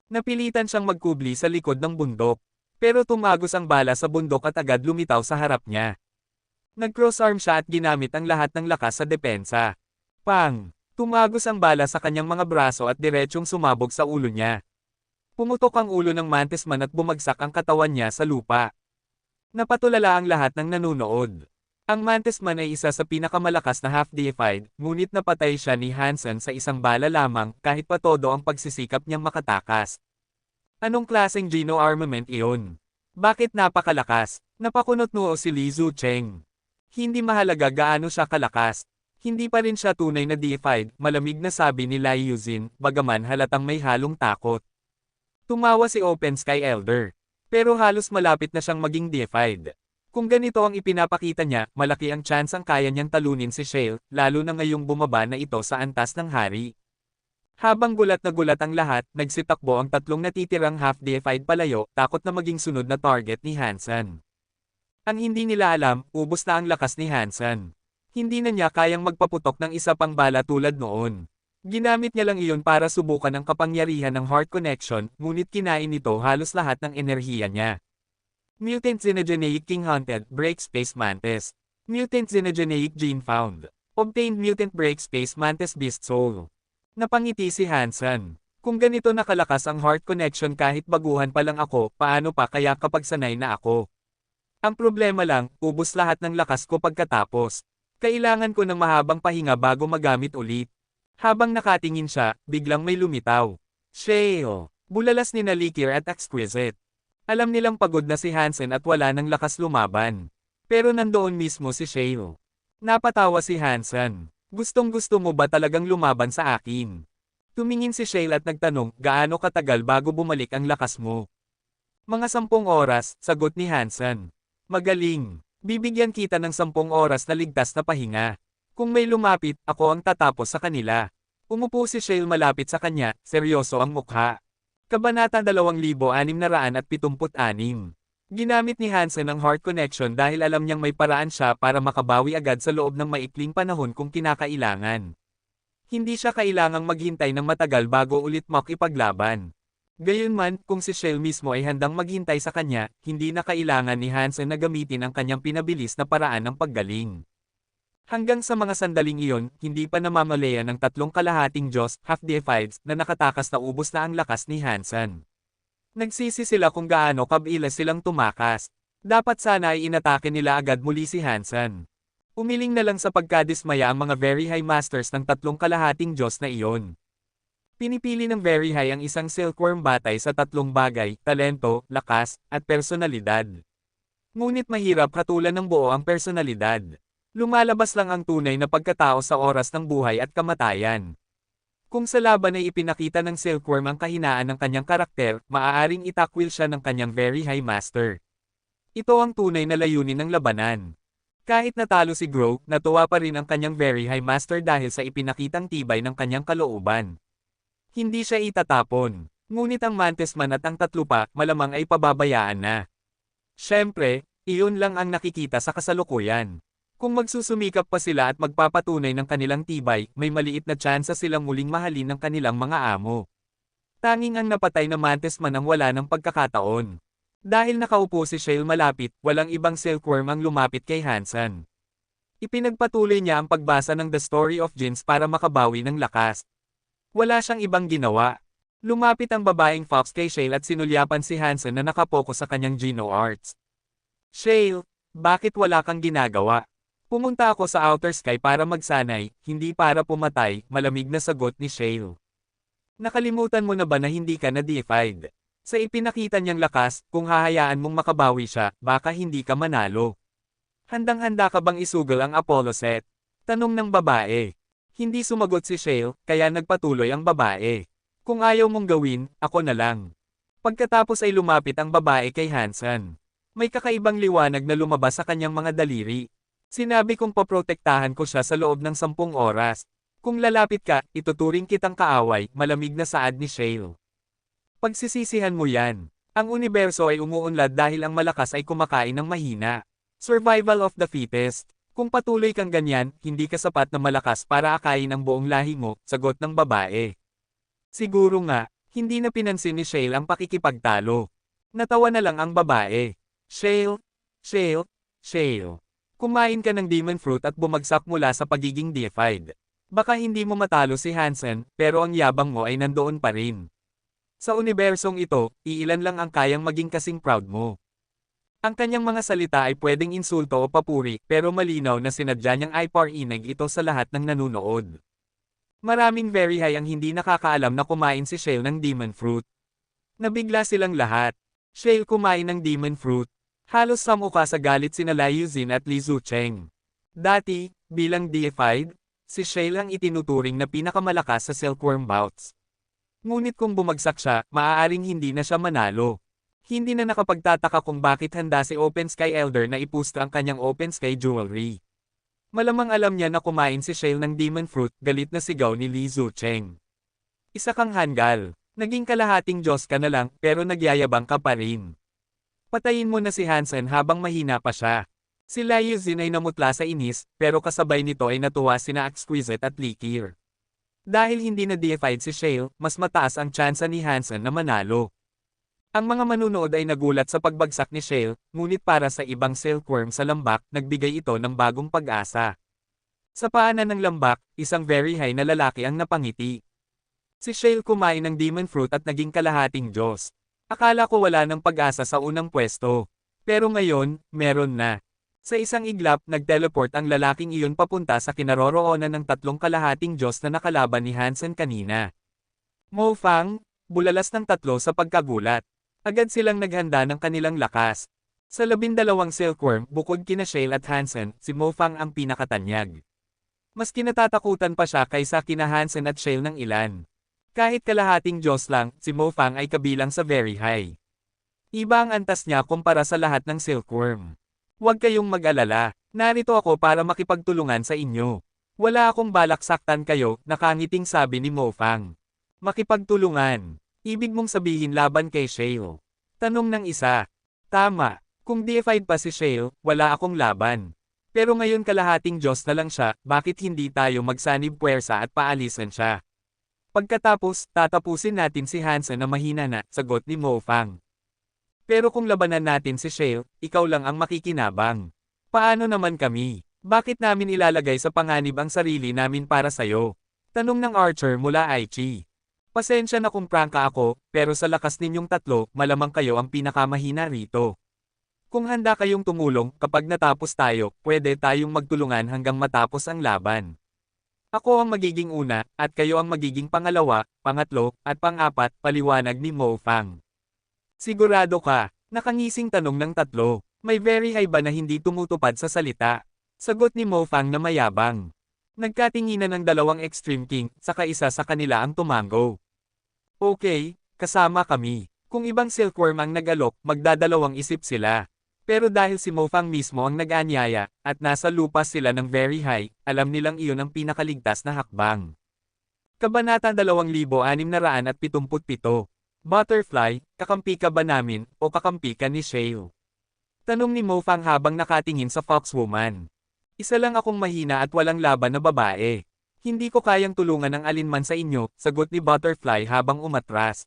Napilitan siyang magkubli sa likod ng bundok. Pero tumagos ang bala sa bundok at agad lumitaw sa harap niya. Nag-crossarm siya at ginamit ang lahat ng lakas sa depensa. Pang! Tumagos ang bala sa kanyang mga braso at diretsyong sumabog sa ulo niya. Pumutok ang ulo ng Mantis Man at bumagsak ang katawan niya sa lupa. Napatulala ang lahat ng nanonood. Ang Mantis Man ay isa sa pinakamalakas na half-deified, ngunit napatay siya ni Hansen sa isang bala lamang kahit pa todo ang pagsisikap niyang makatakas. Anong klaseng Geno armament iyon? Bakit napakalakas? Napakunot noo si Li Zucheng. Hindi mahalaga gaano siya kalakas. Hindi pa rin siya tunay na deified, malamig na sabi ni Lai Yuzin, bagaman halatang may halong takot. Tumawa si Open Sky Elder. Pero halos malapit na siyang maging deified. Kung ganito ang ipinapakita niya, malaki ang tsansang kaya niyang talunin si Shale, lalo na ngayong bumaba na ito sa antas ng hari. Habang gulat na gulat ang lahat, nagsitakbo ang tatlong natitirang half-deified palayo, takot na maging sunod na target ni Hansen. Ang hindi nila alam, ubos na ang lakas ni Hansen. Hindi na niya kayang magpaputok ng isa pang bala tulad noon. Ginamit niya lang iyon para subukan ang kapangyarihan ng Heart Connection, ngunit kinain nito halos lahat ng enerhiya niya. Mutant Xenogeneic King Hunted, Break Space Mantis. Mutant Xenogeneic Gene Found. Obtained Mutant Break Space Mantis Beast Soul. Napangiti si Hansen. Kung ganito nakalakas ang Heart Connection kahit baguhan pa lang ako, paano pa kaya kapag sanay na ako? Ang problema lang, ubos lahat ng lakas ko pagkatapos. Kailangan ko ng mahabang pahinga bago magamit ulit. Habang nakatingin siya, biglang may lumitaw. Shale. Bulalas ni Nalikir at Exquisite. Alam nilang pagod na si Hansen at wala nang lakas lumaban. Pero nandoon mismo si Shale. Napatawa si Hansen. Gustong-gusto mo ba talagang lumaban sa akin? Tumingin si Shale at nagtanong, gaano katagal bago bumalik ang lakas mo? Mga 10 oras, sagot ni Hansen. Magaling. Bibigyan kita ng 10 oras na ligtas na pahinga. Kung may lumapit, ako ang tatapos sa kanila. Umupo si Shale malapit sa kanya, seryoso ang mukha. Kabanata 2676. Ginamit ni Hansen ang Heart Connection dahil alam niyang may paraan siya para makabawi agad sa loob ng maikling panahon kung kinakailangan. Hindi siya kailangang maghintay ng matagal bago ulit makipaglaban. Gayunman, kung si Shale mismo ay handang maghintay sa kanya, hindi na kailangan ni Hansen na gamitin ang kanyang pinabilis na paraan ng paggaling. Hanggang sa mga sandaling iyon, hindi pa namamalaya ng 3 kalahating Diyos, half-deifieds, na nakatakas na ubos na ang lakas ni Hansen. Nagsisi sila kung gaano kabila silang tumakas. Dapat sana ay inatake nila agad muli si Hansen. Umiling na lang sa pagkadismaya ang mga Very High Masters ng 3 kalahating Diyos na iyon. Pinipili ng Very High ang isang silkworm batay sa 3 bagay, talento, lakas, at personalidad. Ngunit mahirap hatulan ng buo ang personalidad. Lumalabas lang ang tunay na pagkatao sa oras ng buhay at kamatayan. Kung sa laban ay ipinakita ng Silkworm ang kahinaan ng kanyang karakter, maaaring itakwil siya ng kanyang Very High Master. Ito ang tunay na layunin ng labanan. Kahit natalo si Gro, natuwa pa rin ang kanyang Very High Master dahil sa ipinakitang tibay ng kanyang kalooban. Hindi siya itatapon. Ngunit ang Mantis Man at ang tatlo pa, malamang ay pababayaan na. Siyempre, iyon lang ang nakikita sa kasalukuyan. Kung magsusumikap pa sila at magpapatunay ng kanilang tibay, may maliit na tsansa silang muling mahalin ng kanilang mga amo. Tanging ang napatay na Mantis Man ang wala ng pagkakataon. Dahil nakaupo si Shale malapit, walang ibang silkworm ang lumapit kay Hansen. Ipinagpatuloy niya ang pagbasa ng The Story of Jinns para makabawi ng lakas. Wala siyang ibang ginawa. Lumapit ang babaeng fox kay Shale at sinulyapan si Hansen na nakapokus sa kanyang Geno Arts. Shale, bakit wala kang ginagawa? Pumunta ako sa outer sky para magsanay, hindi para pumatay, malamig na sagot ni Shale. Nakalimutan mo na ba na hindi ka na-deified? Sa ipinakita niyang lakas, kung hahayaan mong makabawi siya, baka hindi ka manalo. Handang-handa ka bang isugal ang Apollo set? Tanong ng babae. Hindi sumagot si Shale, kaya nagpatuloy ang babae. Kung ayaw mong gawin, ako na lang. Pagkatapos ay lumapit ang babae kay Hansen. May kakaibang liwanag na lumabas sa kanyang mga daliri. Sinabi kong poprotektahan ko siya sa loob ng 10 oras. Kung lalapit ka, ituturing kitang kaaway, malamig na saad ni Shale. Pagsisisihan mo yan. Ang universo ay umuunlad dahil ang malakas ay kumakain ng mahina. Survival of the fittest. Kung patuloy kang ganyan, hindi ka sapat na malakas para akayin ang buong lahi mo, sagot ng babae. Siguro nga, hindi na pinansin ni Shale ang pakikipagtalo. Natawa na lang ang babae. Shale, Shale, Shale. Kumain ka ng demon fruit at bumagsak mula sa pagiging deified. Baka hindi mo matalo si Hansen, pero ang yabang mo ay nandoon pa rin. Sa unibersong ito, iilan lang ang kayang maging kasing proud mo. Ang kanyang mga salita ay pwedeng insulto o papuri, pero malinaw na sinadya niyang iparinig ito sa lahat ng nanunood. Maraming very high ang hindi nakakaalam na kumain si Shale ng demon fruit. Nabigla silang lahat. Shale kumain ng demon fruit. Halos samuka sa galit sina Liu Xin at Li Zucheng. Dati, bilang deified, si Shale ang itinuturing na pinakamalakas sa silkworm bouts. Ngunit kung bumagsak siya, maaaring hindi na siya manalo. Hindi na nakapagtataka kung bakit handa si Open Sky Elder na ipusta ang kanyang Open Sky Jewelry. Malamang alam niya na kumain si Shale ng demon fruit, galit na sigaw ni Li Zucheng. Isa kang hanggal. Naging kalahating Diyos ka na lang, pero nagyayabang ka pa rin. Patayin mo na si Hansen habang mahina pa siya. Si Liu Xin ay namutla sa inis, pero kasabay nito ay natuwa sina Exquisite at Likir. Dahil hindi na-deified si Shale, mas mataas ang tsansa ni Hansen na manalo. Ang mga manunood ay nagulat sa pagbagsak ni Shale, ngunit para sa ibang silkworm sa lambak, nagbigay ito ng bagong pag-asa. Sa paanan ng lambak, isang very high na lalaki ang napangiti. Si Shale kumain ng demon fruit at naging kalahating Diyos. Akala ko wala ng pag-asa sa unang pwesto. Pero ngayon, meron na. Sa isang iglap, nag-teleport ang lalaking iyon papunta sa kinaroroonan ng tatlong kalahating Diyos na nakalaban ni Hansen kanina. Mo Fang, bulalas ng tatlo sa pagkagulat. Agad silang naghanda ng kanilang lakas. Sa 12 silkworm, bukod kina Shale at Hansen, si Mo Fang ang pinakatanyag. Mas kinatatakutan pa siya kaysa kina Hansen at Shale ng ilan. Kahit kalahating Diyos lang, si Mo Fang ay kabilang sa very high. Iba ang antas niya kumpara sa lahat ng silkworm. Huwag kayong mag-alala, narito ako para makipagtulungan sa inyo. Wala akong balak saktan kayo, nakangiting sabi ni Mo Fang. Makipagtulungan. Ibig mong sabihin laban kay Shale. Tanong ng isa. Tama, kung deified pa si Shale, wala akong laban. Pero ngayon kalahating Diyos na lang siya, bakit hindi tayo magsanib puwersa at paalisan siya? Pagkatapos, tatapusin natin si Hansen na mahina na, sagot ni Mo Fang. Pero kung labanan natin si Shale, ikaw lang ang makikinabang. Paano naman kami? Bakit namin ilalagay sa panganib ang sarili namin para sayo? Tanong ng Archer mula Aichi. Pasensya na kung prangka ako, pero sa lakas ninyong tatlo, malamang kayo ang pinakamahina rito. Kung handa kayong tumulong, kapag natapos tayo, pwede tayong magtulungan hanggang matapos ang laban. Ako ang magiging una, at kayo ang magiging pangalawa, pangatlo, at pang-apat, paliwanag ni Mo Fang. Sigurado ka? Nakangising tanong ng tatlo. May very high ba na hindi tumutupad sa salita? Sagot ni Mo Fang na mayabang. Nagkatinginan ng dalawang Extreme King, saka isa sa kanila ang tumango. Okay, kasama kami. Kung ibang silkworm ang nag-alok, magdadalawang isip sila. Pero dahil si Mo Fang mismo ang nag-anyaya, at nasa lupa sila ng very high, alam nilang iyon ang pinakaligtas na hakbang. Kabanata 2677. Butterfly, kakampi ka ba namin, o kakampi ka ni Shale? Tanong ni Mo Fang habang nakatingin sa Foxwoman. Isa lang akong mahina at walang laban na babae. Hindi ko kayang tulungan ng alinman sa inyo, sagot ni Butterfly habang umatras.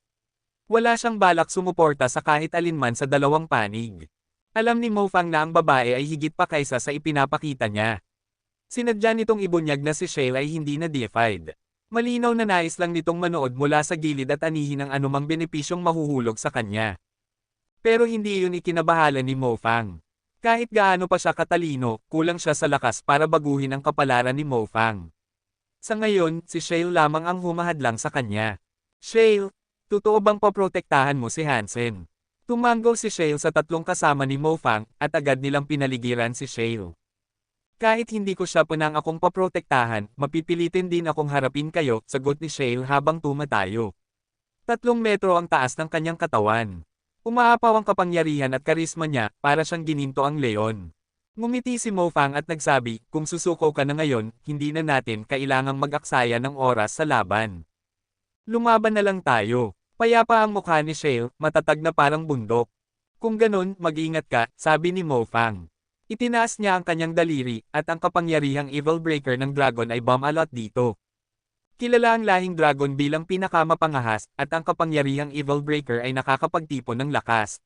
Wala siyang balak sumuporta sa kahit alinman sa dalawang panig. Alam ni Mo Fang na ang babae ay higit pa kaysa sa ipinapakita niya. Sinadya nitong ibunyag na si Shale ay hindi na deified. Malinaw na nais lang nitong manood mula sa gilid at anihin ang anumang benepisyong mahuhulog sa kanya. Pero hindi iyon ikinabahala ni Mo Fang. Kahit gaano pa siya katalino, kulang siya sa lakas para baguhin ang kapalaran ni Mo Fang. Sa ngayon, si Shale lamang ang humahadlang sa kanya. Shale, totoo bang poprotektahan mo si Hansen? Tumanggaw si Shale sa tatlong kasama ni Mo Fang at agad nilang pinaligiran si Shale. Kahit hindi ko siya punang akong paprotektahan, mapipilitin din akong harapin kayo, sagot ni Shale habang tumatayo. 3 metro ang taas ng kanyang katawan. Umaapaw ang kapangyarihan at karisma niya, para siyang gininto ang leon. Ngumiti si Mo Fang at nagsabi, kung susuko ka na ngayon, hindi na natin kailangang mag-aksaya ng oras sa laban. Lumaban na lang tayo. Payapa ang mukha ni Shale, matatag na parang bundok. Kung ganun, mag-ingat ka, sabi ni Mo Fang. Itinaas niya ang kanyang daliri, at ang kapangyarihang Evil Breaker ng dragon ay bumalot dito. Kilala ang lahing dragon bilang pinakamapangahas, at ang kapangyarihang Evil Breaker ay nakakapagtipon ng lakas.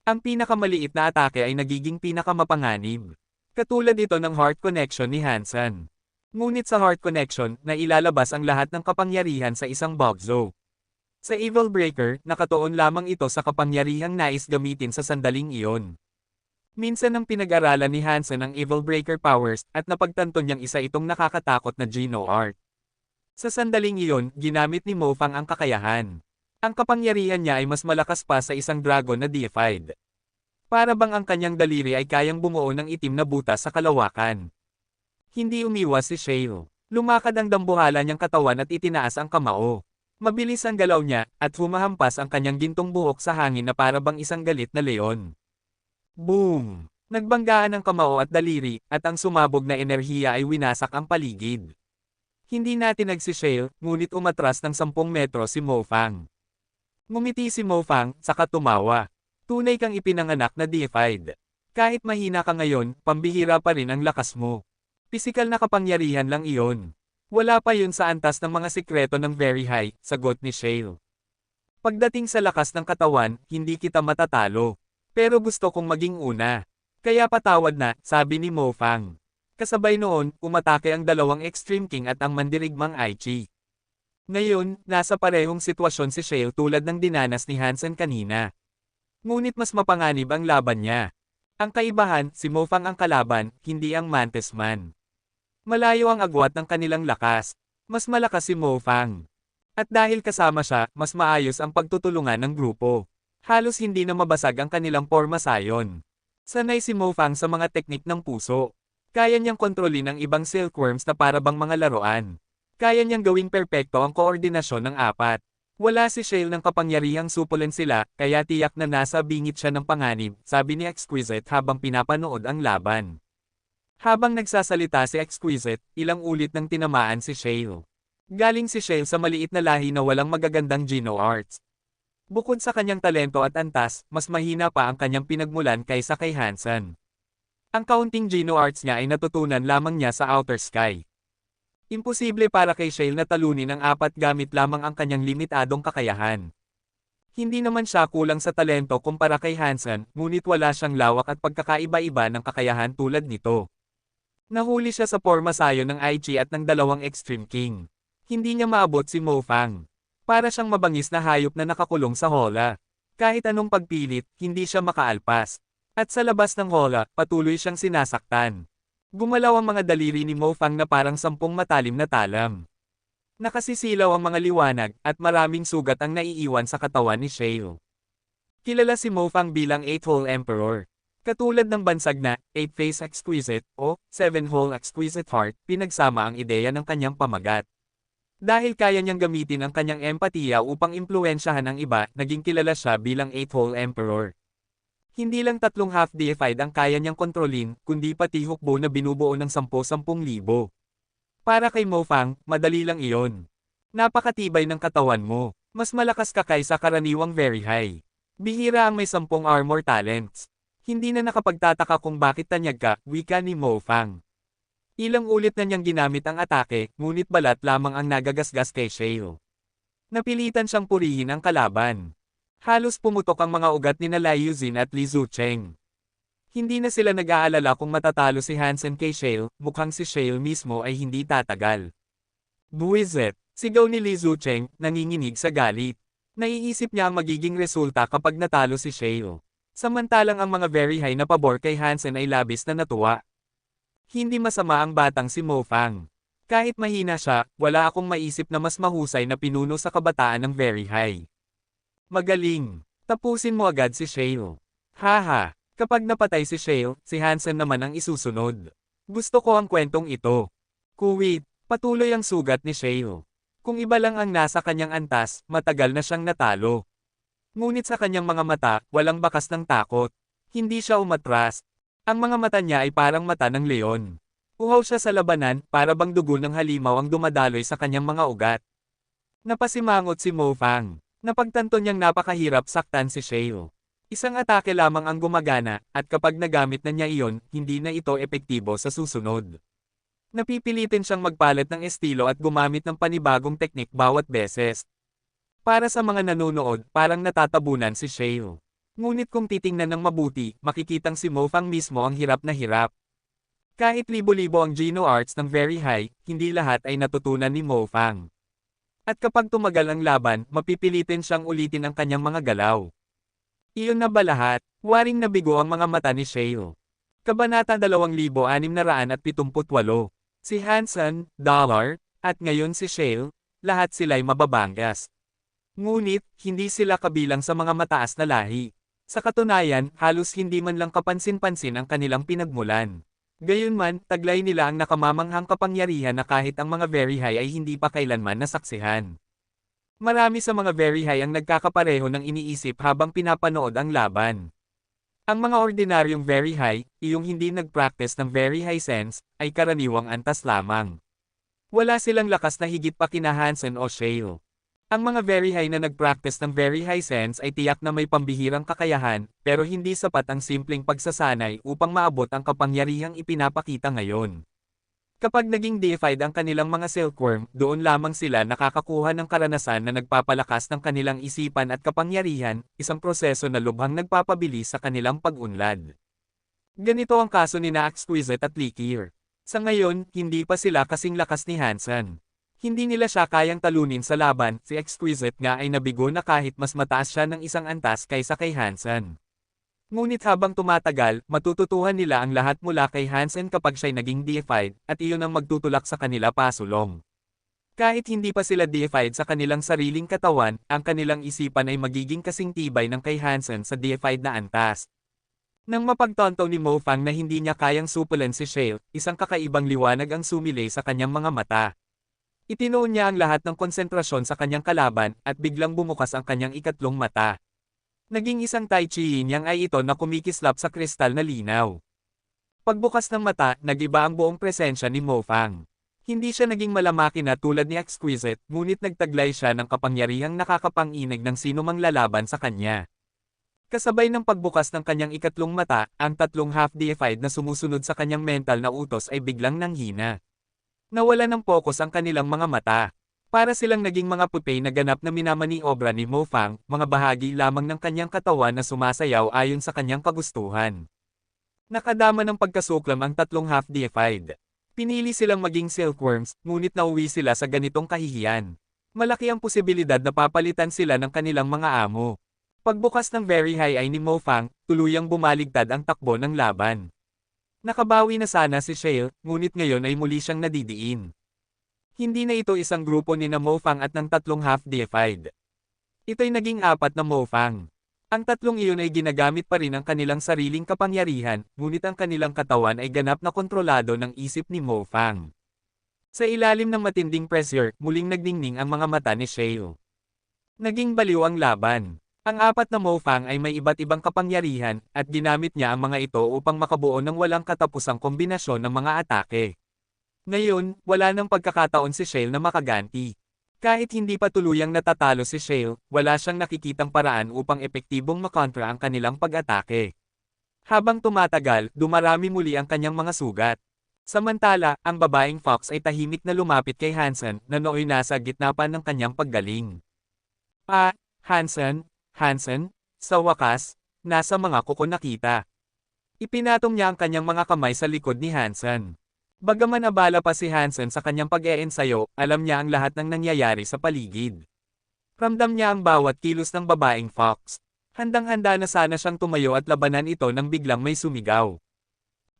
Ang pinakamaliit na atake ay nagiging pinakamapanganib. Katulad ito ng Heart Connection ni Hansen. Ngunit sa Heart Connection, nailalabas ang lahat ng kapangyarihan sa isang Bugzo. Sa Evil Breaker, nakatuon lamang ito sa kapangyarihang nais gamitin sa sandaling iyon. Minsan nang pinag-aralan ni Hansen ang Evil Breaker powers, at napagtanto niyang isa itong nakakatakot na Geno Art. Sa sandaling iyon, ginamit ni Mo Fang ang kakayahan. Ang kapangyarihan niya ay mas malakas pa sa isang dragon na deified. Para bang ang kanyang daliri ay kayang bumuo ng itim na butas sa kalawakan. Hindi umiwas si Shale. Lumakad ang dambuhala niyang katawan at itinaas ang kamao. Mabilis ang galaw niya, at humahampas ang kanyang gintong buhok sa hangin na para bang isang galit na leon. Boom! Nagbanggaan ang kamao at daliri, at ang sumabog na enerhiya ay winasak ang paligid. Hindi natin nagsishale, ngunit umatras ng 10 metro si Mo Fang. Ngumiti si Mo Fang, saka tumawa. Tunay kang ipinanganak na deified. Kahit mahina ka ngayon, pambihira pa rin ang lakas mo. Pisikal na kapangyarihan lang iyon. Wala pa yun sa antas ng mga sikreto ng Very High, sagot ni Shale. Pagdating sa lakas ng katawan, hindi kita matatalo. Pero gusto kong maging una. Kaya patawad na, sabi ni Mo Fang. Kasabay noon, umatake ang dalawang Extreme King at ang mandirigmang Aichi. Ngayon, nasa parehong sitwasyon si Shale tulad ng dinanas ni Hansen kanina. Ngunit mas mapanganib ang laban niya. Ang kaibahan, si Mo Fang ang kalaban, hindi ang Mantis Man. Malayo ang agwat ng kanilang lakas. Mas malakas si Mo Fang. At dahil kasama siya, mas maayos ang pagtutulungan ng grupo. Halos hindi na mabasag ang kanilang pormasayon. Sanay si Mo Fang sa mga teknik ng puso. Kaya niyang kontrolin ang ibang silkworms na para bang mga laruan. Kaya niyang gawing perpekto ang koordinasyon ng 4. Wala si Shale ng kapangyarihang supulen sila, kaya tiyak na nasa bingit siya ng panganib, sabi ni Exquisite habang pinapanood ang laban. Habang nagsasalita si Exquisite, ilang ulit nang tinamaan si Shale. Galing si Shale sa maliit na lahi na walang magagandang Geno Arts. Bukod sa kanyang talento at antas, mas mahina pa ang kanyang pinagmulan kaysa kay Hansen. Ang kaunting Geno Arts niya ay natutunan lamang niya sa Outer Sky. Imposible para kay Shale na talunin ang 4 gamit lamang ang kanyang limitadong kakayahan. Hindi naman siya kulang sa talento kumpara kay Hansen, ngunit wala siyang lawak at pagkakaiba-iba ng kakayahan tulad nito. Nahuli siya sa pormasayon ng Aichi at ng dalawang Extreme King. Hindi niya maabot si Mo Fang. Para siyang mabangis na hayop na nakakulong sa hola. Kahit anong pagpilit, hindi siya makaalpas. At sa labas ng hola, patuloy siyang sinasaktan. Gumalaw ang mga daliri ni Mo Fang na parang 10 matalim na talam. Nakasisilaw ang mga liwanag, at maraming sugat ang naiiwan sa katawan ni Shale. Kilala si Mo Fang bilang 8-Hole Emperor. Katulad ng bansag na 8-Face Exquisite o 7-Hole Exquisite Heart, pinagsama ang ideya ng kanyang pamagat. Dahil kaya niyang gamitin ang kanyang empatiya upang impluwensyahan ang iba, naging kilala siya bilang 8-Hole Emperor. Hindi lang 3 half-deified ang kaya niyang kontrolin, kundi pati hukbo na binubuo ng 10,000. Para kay Mo Fang, madali lang iyon. Napakatibay ng katawan mo. Mas malakas ka kaysa karaniwang very high. Bihira ang may 10 armor talents. Hindi na nakapagtataka kung bakit tanyag ka, wika ni Mo Fang. Ilang ulit na niyang ginamit ang atake, ngunit balat lamang ang nagagasgas kay Shale. Napilitan siyang purihin ang kalaban. Halos pumutok ang mga ugat ni Lai Yuzin at Li Zucheng. Hindi na sila nag-aalala kung matatalo si Hansen kay Shale, mukhang si Shale mismo ay hindi tatagal. Buwisit, sigaw ni Li Zucheng, nanginginig sa galit. Naiisip niya ang magiging resulta kapag natalo si Shale. Samantalang ang mga very high na pabor kay Hansen ay labis na natuwa. Hindi masama ang batang si Mo Fang. Kahit mahina siya, wala akong maisip na mas mahusay na pinuno sa kabataan ng very high. Magaling. Tapusin mo agad si Shale. Haha, kapag napatay si Shale, si Hansen naman ang isusunod. Gusto ko ang kwentong ito. Kuwit, patuloy ang sugat ni Shale. Kung iba lang ang nasa kanyang antas, matagal na siyang natalo. Ngunit sa kanyang mga mata, walang bakas ng takot. Hindi siya umatras. Ang mga mata niya ay parang mata ng leon. Uhaw siya sa labanan, para bang dugo ng halimaw ang dumadaloy sa kanyang mga ugat. Napasimangot si Mo Fang. Napagtanto niyang napakahirap saktan si Shale. Isang atake lamang ang gumagana, at kapag nagamit na niya iyon, hindi na ito epektibo sa susunod. Napipilitin siyang magpalit ng estilo at gumamit ng panibagong teknik bawat beses. Para sa mga nanonood, parang natatabunan si Shale. Ngunit kung titingnan ng mabuti, makikitang si Mo Fang mismo ang hirap na hirap. Kahit libo-libo ang Geno Arts ng very high, hindi lahat ay natutunan ni Mo Fang. At kapag tumagal ang laban, mapipilitin siyang ulitin ang kanyang mga galaw. Iyon na ba lahat? Waring nabigo ang mga mata ni Shale. Kabanata 2678. Si Hansen, Dollar, at ngayon si Shale, lahat sila'y mababanggas. Ngunit, hindi sila kabilang sa mga mataas na lahi. Sa katunayan, halos hindi man lang kapansin-pansin ang kanilang pinagmulan. Gayunman, taglay nila ang nakamamanghang kapangyarihan na kahit ang mga very high ay hindi pa kailanman nasaksihan. Marami sa mga very high ang nagkakapareho ng iniisip habang pinapanood ang laban. Ang mga ordinaryong very high, iyong hindi nag-practice ng very high sense, ay karaniwang antas lamang. Wala silang lakas na higit pa kina Hansen o Shale. Ang mga very high na nag-practice ng very high sense ay tiyak na may pambihirang kakayahan, pero hindi sapat ang simpleng pagsasanay upang maabot ang kapangyarihang ipinapakita ngayon. Kapag naging deified ang kanilang mga silkworm, doon lamang sila nakakakuha ng karanasan na nagpapalakas ng kanilang isipan at kapangyarihan, isang proseso na lubhang nagpapabilis sa kanilang pag-unlad. Ganito ang kaso ni na Exquisite at Likir. Sa ngayon, hindi pa sila kasing lakas ni Hansen. Hindi nila siya kayang talunin sa laban, si Exquisite nga ay nabigo na kahit mas mataas siya ng isang antas kaysa kay Hansen. Ngunit habang tumatagal, matututuhan nila ang lahat mula kay Hansen kapag siya'y naging deified, at iyon ang magtutulak sa kanila pasulong. Kahit hindi pa sila deified sa kanilang sariling katawan, ang kanilang isipan ay magiging kasing tibay ng kay Hansen sa deified na antas. Nang mapagtanto ni Mo Fang na hindi niya kayang supulan si Shale, isang kakaibang liwanag ang sumilay sa kanyang mga mata. Itinoon niya ang lahat ng konsentrasyon sa kanyang kalaban, at biglang bumukas ang kanyang ikatlong mata. Naging isang Tai Chi Yin Yang ay ito na kumikislap sa kristal na linaw. Pagbukas ng mata, nagiba ang buong presensya ni Mo Fang. Hindi siya naging malamaki na tulad ni Exquisite, ngunit nagtaglay siya ng kapangyarihang nakakapanginig ng sinumang lalaban sa kanya. Kasabay ng pagbukas ng kanyang ikatlong mata, ang tatlong half-deified na sumusunod sa kanyang mental na utos ay biglang nanghina. Nawala ng pokus ang kanilang mga mata. Para silang naging mga putay na ganap na minamaniobra ni Mo Fang, mga bahagi lamang ng kanyang katawan na sumasayaw ayon sa kanyang kagustuhan. Nakadama ng pagkasuklam ang tatlong half-deified. Pinili silang maging silkworms, ngunit nauwi sila sa ganitong kahihiyan. Malaki ang posibilidad na papalitan sila ng kanilang mga amo. Pagbukas ng very high ay ni Mo Fang, tuluyang bumaligtad ang takbo ng laban. Nakabawi na sana si Shale, ngunit ngayon ay muli siyang nadidiin. Hindi na ito isang grupo ni na Mo Fang at ng tatlong half-deified. Ito'y naging apat na Mo Fang. Ang tatlong iyon ay ginagamit pa rin ang kanilang sariling kapangyarihan, ngunit ang kanilang katawan ay ganap na kontrolado ng isip ni Mo Fang. Sa ilalim ng matinding pressure, muling nagdingning ang mga mata ni Shale. Naging baliw ang laban. Ang apat na Mo Fang ay may iba't ibang kapangyarihan, at ginamit niya ang mga ito upang makabuo ng walang katapusang kombinasyon ng mga atake. Ngayon, wala nang pagkakataon si Shale na makaganti. Kahit hindi pa tuluyang natatalo si Shale, wala siyang nakikitang paraan upang epektibong makontra ang kanilang pag-atake. Habang tumatagal, dumarami muli ang kanyang mga sugat. Samantala, ang babaeng fox ay tahimik na lumapit kay Hansen na nooy nasa gitna pa ng kanyang paggaling. Hansen, sa wakas, nasa mga kuko nakita. Ipinatong niya ang kanyang mga kamay sa likod ni Hansen. Bagaman abala pa si Hansen sa kanyang pag-eensayo, alam niya ang lahat ng nangyayari sa paligid. Ramdam niya ang bawat kilos ng babaeng fox. Handang-handa na sana siyang tumayo at labanan ito nang biglang may sumigaw.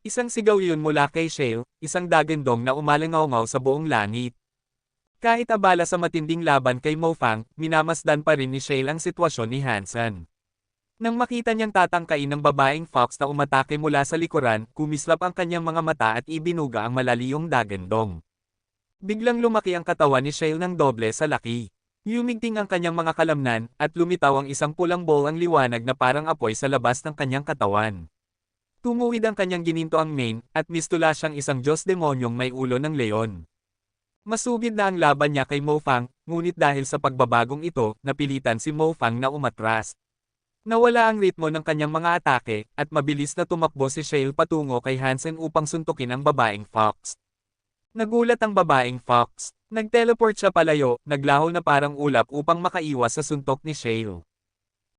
Isang sigaw iyon mula kay Shale, isang dagandong na umalangaw-ngaw sa buong langit. Kahit abala sa matinding laban kay Mo Fang, minamasdan pa rin ni Shale ang sitwasyon ni Hansen. Nang makita niyang tatangkain ng babaeng fox na umatake mula sa likuran, kumislap ang kanyang mga mata at ibinuga ang malaliyong dagandong. Biglang lumaki ang katawan ni Shale ng doble sa laki. Yumigting ang kanyang mga kalamnan, at lumitaw ang isang pulang ball ang liwanag na parang apoy sa labas ng kanyang katawan. Tumuwid ang kanyang ginintoang mane, at mistula siyang isang Diyos-demonyong may ulo ng leon. Masugid na ang laban niya kay Mo Fang, ngunit dahil sa pagbabagong ito, napilitan si Mo Fang na umatras. Nawala ang ritmo ng kanyang mga atake, at mabilis na tumakbo si Shale patungo kay Hansen upang suntukin ang babaeng fox. Nagulat ang babaeng fox. Nag-teleport siya palayo, naglaho na parang ulap upang makaiwas sa suntok ni Shale.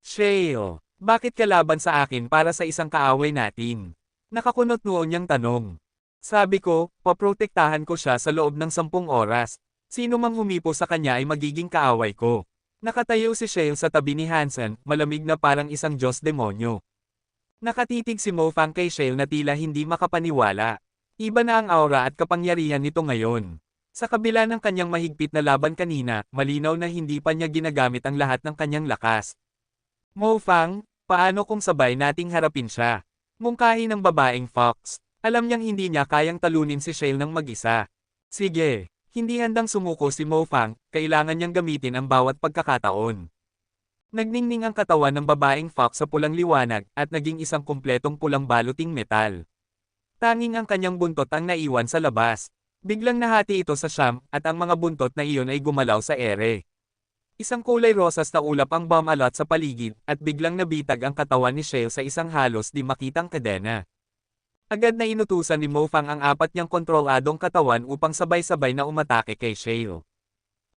Shale, bakit ka laban sa akin para sa isang kaaway natin? Nakakunot noon niyang tanong. Sabi ko, paprotektahan ko siya sa loob ng 10 oras. Sino mang humipo sa kanya ay magiging kaaway ko. Nakatayo si Shale sa tabi ni Hansen, malamig na parang isang Diyos-demonyo. Nakatitig si Mo Fang kay Shale na tila hindi makapaniwala. Iba na ang aura at kapangyarihan nito ngayon. Sa kabila ng kanyang mahigpit na laban kanina, malinaw na hindi pa niya ginagamit ang lahat ng kanyang lakas. Mo Fang, paano kung sabay nating harapin siya? Mungkahi ng babaeng fox. Alam niyang hindi niya kayang talunin si Shale ng mag-isa. Sige. Hindi handang sumuko si Mo Fang, kailangan niyang gamitin ang bawat pagkakataon. Nagningning ang katawan ng babaeng fox sa pulang liwanag at naging isang kumpletong pulang baluting metal. Tanging ang kanyang buntot ang naiwan sa labas. Biglang nahati ito sa siyam at ang mga buntot na iyon ay gumalaw sa ere. Isang kulay rosas na ulap ang bumalot sa paligid at biglang nabitag ang katawan ni Shale sa isang halos di makitang kadena. Agad na inutusan ni Mo Fang ang 4 niyang kontroladong katawan upang sabay-sabay na umatake kay Shale.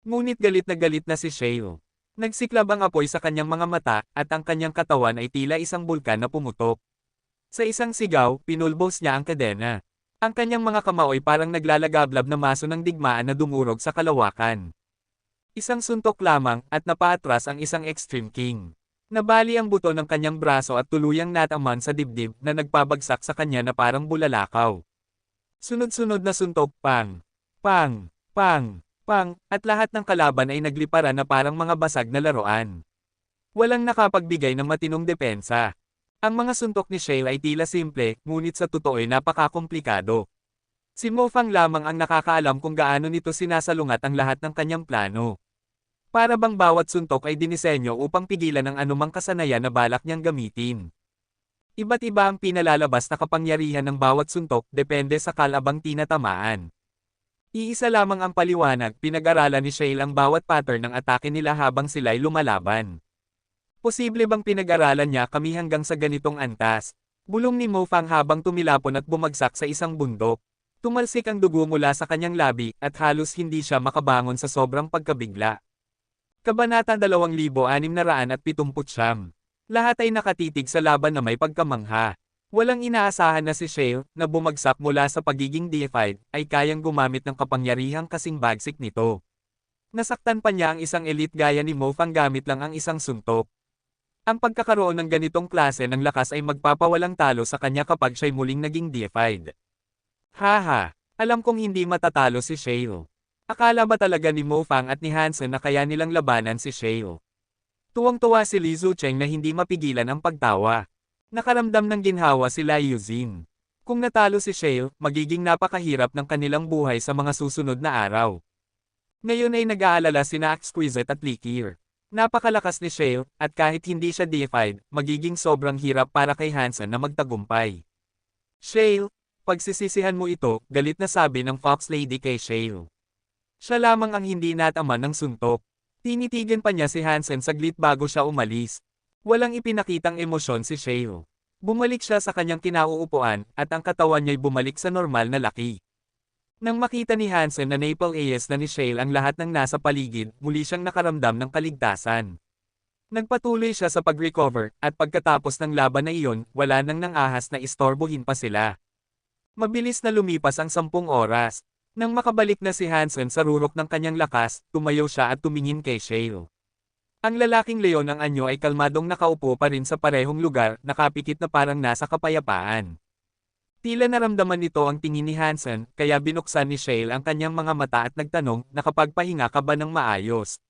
Ngunit galit na si Shale. Nagsiklab ang apoy sa kanyang mga mata, at ang kanyang katawan ay tila isang bulkan na pumutok. Sa isang sigaw, pinulbos niya ang kadena. Ang kanyang mga kamao ay parang naglalagablab na maso ng digmaan na dumurog sa kalawakan. Isang suntok lamang, at napaatras ang isang Extreme King. Nabali ang buto ng kanyang braso at tuluyang nataman sa dibdib na nagpabagsak sa kanya na parang bulalakaw. Sunod-sunod na suntok, pang, pang, pang, pang, at lahat ng kalaban ay nagliparan na parang mga basag na laruan. Walang nakapagbigay ng matinong depensa. Ang mga suntok ni Shale ay tila simple, ngunit sa totoo ay napakakomplikado. Si Mo Fang lamang ang nakakaalam kung gaano nito sinasalungat ang lahat ng kanyang plano. Para bang bawat suntok ay dinisenyo upang pigilan ang anumang kasanayan na balak niyang gamitin. Iba't iba ang pinalalabas na kapangyarihan ng bawat suntok depende sa kalabang tinatamaan. Iisa lamang ang paliwanag, pinag-aralan ni Shale ang bawat pattern ng atake nila habang sila'y lumalaban. Posible bang pinag-aralan niya kami hanggang sa ganitong antas? Bulong ni Mo Fang habang tumilapon at bumagsak sa isang bundok. Tumalsik ang dugo mula sa kanyang labi at halos hindi siya makabangon sa sobrang pagkabigla. Kabanata 2679. Lahat ay nakatitig sa laban na may pagkamangha. Walang inaasahan na si Shale, na bumagsak mula sa pagiging deified, ay kayang gumamit ng kapangyarihang kasing bagsik nito. Nasaktan pa niya ang isang elite gaya ni Mo Fang gamit lang ang isang suntok. Ang pagkakaroon ng ganitong klase ng lakas ay magpapawalang talo sa kanya kapag siya'y muling naging deified. Haha, alam kong hindi matatalo si Shale. Akala ba talaga ni Mo Fang at ni Hansen na kaya nilang labanan si Shale? Tuwang-tuwa si Li Zucheng na hindi mapigilan ang pagtawa. Nakaramdam ng ginhawa si Lai Yuzin. Kung natalo si Shale, magiging napakahirap ng kanilang buhay sa mga susunod na araw. Ngayon ay nag-aalala sina Exquisite at Likir. Napakalakas ni Shale, at kahit hindi siya deified, magiging sobrang hirap para kay Hansen na magtagumpay. Shale, pagsisisihan mo ito, galit na sabi ng Fox Lady kay Shale. Siya lamang ang hindi natama ng suntok. Tinitigan pa niya si Hansen saglit bago siya umalis. Walang ipinakitang emosyon si Shale. Bumalik siya sa kanyang kinauupuan at ang katawan niya'y bumalik sa normal na laki. Nang makita ni Hansen na napal-ayos na ni Shale ang lahat ng nasa paligid, muli siyang nakaramdam ng kaligtasan. Nagpatuloy siya sa pag-recover, at pagkatapos ng laban na iyon, wala nang nangahas na istorbohin pa sila. Mabilis na lumipas ang 10 oras. Nang makabalik na si Hansen sa rurok ng kanyang lakas, tumayo siya at tumingin kay Shale. Ang lalaking leon ng anyo ay kalmadong nakaupo pa rin sa parehong lugar, nakapikit na parang nasa kapayapaan. Tila naramdaman nito ang tingin ni Hansen, kaya binuksan ni Shale ang kanyang mga mata at nagtanong, nakapagpahinga ka ba ng maayos?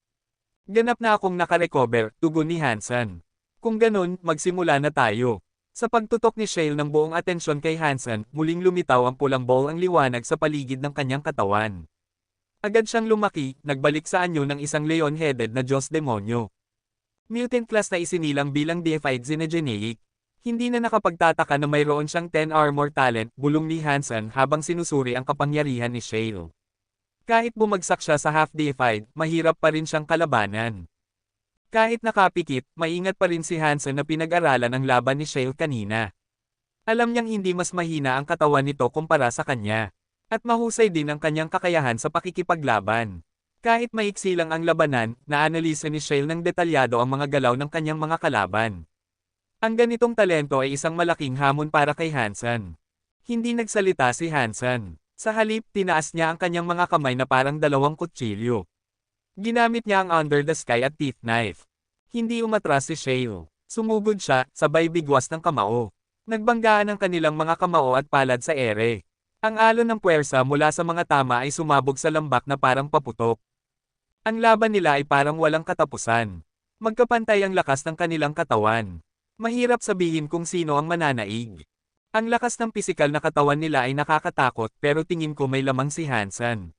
Ganap na akong nakarecover, tugon ni Hansen. Kung ganun, magsimula na tayo. Sa pagtutok ni Shale ng buong atensyon kay Hansen, muling lumitaw ang pulang ball ang liwanag sa paligid ng kanyang katawan. Agad siyang lumaki, nagbalik sa anyo ng isang leon-headed na Diyos Demonyo. Mutant class na isinilang bilang deified xenogeneic. Hindi na nakapagtataka na mayroon siyang 10 armor talent, bulong ni Hansen habang sinusuri ang kapangyarihan ni Shale. Kahit bumagsak siya sa half-deified, mahirap pa rin siyang kalabanan. Kahit nakapikit, maingat pa rin si Hansen na pinag-aralan ang laban ni Shale kanina. Alam niyang hindi mas mahina ang katawan nito kumpara sa kanya. At mahusay din ang kanyang kakayahan sa pakikipaglaban. Kahit maiksi lang ang labanan, naanalisa ni Shale ng detalyado ang mga galaw ng kanyang mga kalaban. Ang ganitong talento ay isang malaking hamon para kay Hansen. Hindi nagsalita si Hansen. Sa halip, tinaas niya ang kanyang mga kamay na parang dalawang kutsilyo. Ginamit niya ang under the sky at teeth knife. Hindi umatras si Shale. Sumugod siya, sabay bigwas ng kamao. Nagbanggaan ang kanilang mga kamao at palad sa ere. Ang alon ng puwersa mula sa mga tama ay sumabog sa lambak na parang paputok. Ang laban nila ay parang walang katapusan. Magkapantay ang lakas ng kanilang katawan. Mahirap sabihin kung sino ang mananaig. Ang lakas ng pisikal na katawan nila ay nakakatakot pero tingin ko may lamang si Hansen.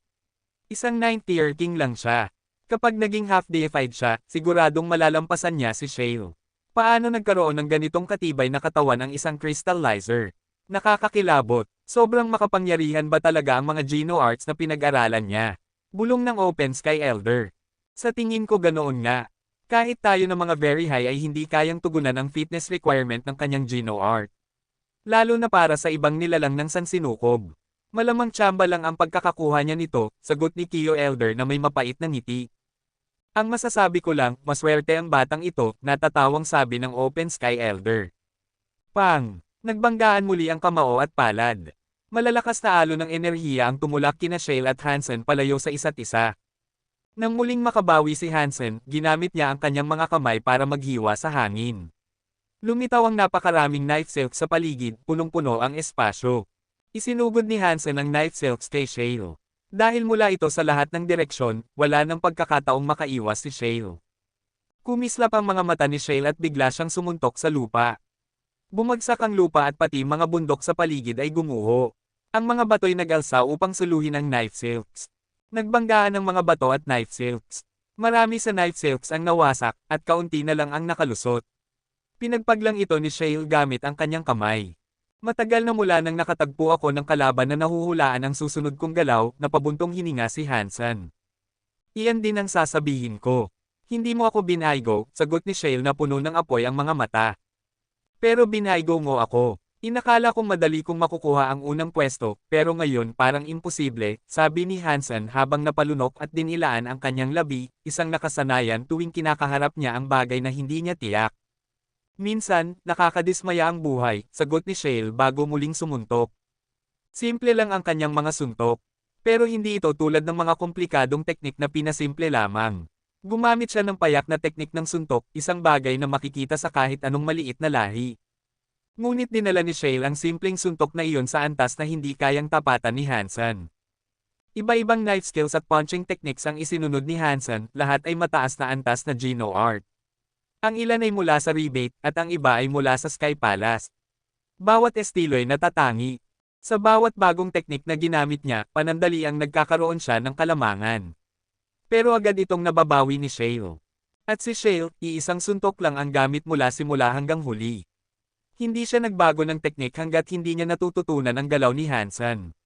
Isang 9th-tier king lang siya. Kapag naging half-deified siya, siguradong malalampasan niya si Shale. Paano nagkaroon ng ganitong katibay na katawan ang isang crystallizer? Nakakakilabot. Sobrang makapangyarihan ba talaga ang mga Geno Arts na pinag-aralan niya? Bulong ng Open Sky Elder. Sa tingin ko ganoon nga. Kahit tayo ng mga very high ay hindi kayang tugunan ang fitness requirement ng kanyang Geno Art. Lalo na para sa ibang nilalang ng sansinukob. Malamang tsamba lang ang pagkakakuha niya nito, sagot ni Kyo Elder na may mapait na ngiti. Ang masasabi ko lang, maswerte ang batang ito, natatawang sabi ng Open Sky Elder. Pang! Nagbanggaan muli ang kamao at palad. Malalakas na alon ng enerhiya ang tumulak kina Shale at Hansen palayo sa isa't isa. Nang muling makabawi si Hansen, ginamit niya ang kanyang mga kamay para maghiwa sa hangin. Lumitaw ang napakaraming knife silk sa paligid, punong-puno ang espasyo. Isinugod ni Hansen ang knife silks kay Shale. Dahil mula ito sa lahat ng direksyon, wala nang pagkakataong makaiwas si Shale. Kumislap ang mga mata ni Shale at bigla siyang sumuntok sa lupa. Bumagsak ang lupa at pati mga bundok sa paligid ay gumuho. Ang mga bato'y nag-alsa upang suluhin ang knife silks. Nagbanggaan ang mga bato at knife silks. Marami sa knife silks ang nawasak, at kaunti na lang ang nakalusot. Pinagpaglang ito ni Shale gamit ang kanyang kamay. Matagal na mula nang nakatagpo ako ng kalaban na nahuhulaan ang susunod kong galaw, napabuntong hininga si Hansen. Iyan din ang sasabihin ko. Hindi mo ako binaygo, sagot ni Shale na puno ng apoy ang mga mata. Pero binaygo mo ako. Inakala kong madali kong makukuha ang unang pwesto, pero ngayon parang imposible, sabi ni Hansen habang napalunok at dinilaan ang kanyang labi, isang nakasanayan tuwing kinakaharap niya ang bagay na hindi niya tiyak. Minsan, nakakadismaya ang buhay, sagot ni Shale bago muling sumuntok. Simple lang ang kanyang mga suntok. Pero hindi ito tulad ng mga komplikadong teknik na pinasimple lamang. Gumamit siya ng payak na teknik ng suntok, isang bagay na makikita sa kahit anong maliit na lahi. Ngunit dinala ni Shale ang simpleng suntok na iyon sa antas na hindi kayang tapatan ni Hansen. Iba-ibang knife skills at punching techniques ang isinunod ni Hansen, lahat ay mataas na antas na Geno Art. Ang ilan ay mula sa Rebate, at ang iba ay mula sa Sky Palace. Bawat estilo ay natatangi. Sa bawat bagong teknik na ginamit niya, panandali ang nagkakaroon siya ng kalamangan. Pero agad itong nababawi ni Shale. At si Shale, iisang suntok lang ang gamit mula simula hanggang huli. Hindi siya nagbago ng teknik hanggat hindi niya natututunan ang galaw ni Hansen.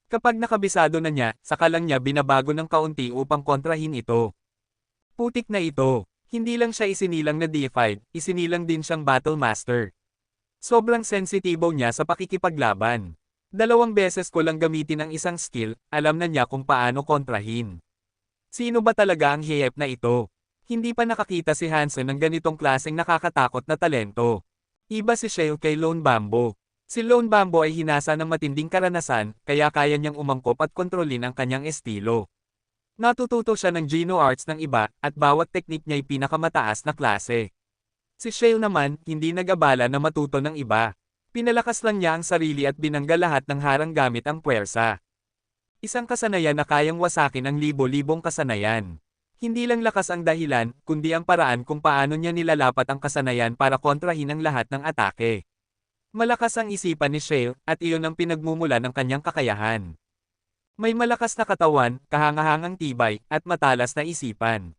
Kapag nakabisado na niya, saka lang niya binabago ng kaunti upang kontrahin ito. Putik na ito. Hindi lang siya isinilang na deified, isinilang din siyang battle master. Sobrang sensitibo niya sa pakikipaglaban. 2 beses ko lang gamitin ang isang skill, alam na niya kung paano kontrahin. Sino ba talaga ang hiyep na ito? Hindi pa nakakita si Hansen ng ganitong klaseng nakakatakot na talento. Iba si Shale kay Lone Bambo. Si Lone Bambo ay hinasa ng matinding karanasan, kaya kaya niyang umangkop at kontrolin ang kanyang estilo. Natututo siya ng Geno Arts ng iba, at bawat teknik niya ay pinakamataas na klase. Si Shale naman, hindi nag-abala na matuto ng iba. Pinalakas lang niya ang sarili at binangga lahat ng harang gamit ang puwersa. Isang kasanayan na kayang wasakin ang libo-libong kasanayan. Hindi lang lakas ang dahilan, kundi ang paraan kung paano niya nilalapat ang kasanayan para kontrahin ang lahat ng atake. Malakas ang isipan ni Shale, at iyon ang pinagmumula ng kanyang kakayahan. May malakas na katawan, kahangahangang tibay, at matalas na isipan.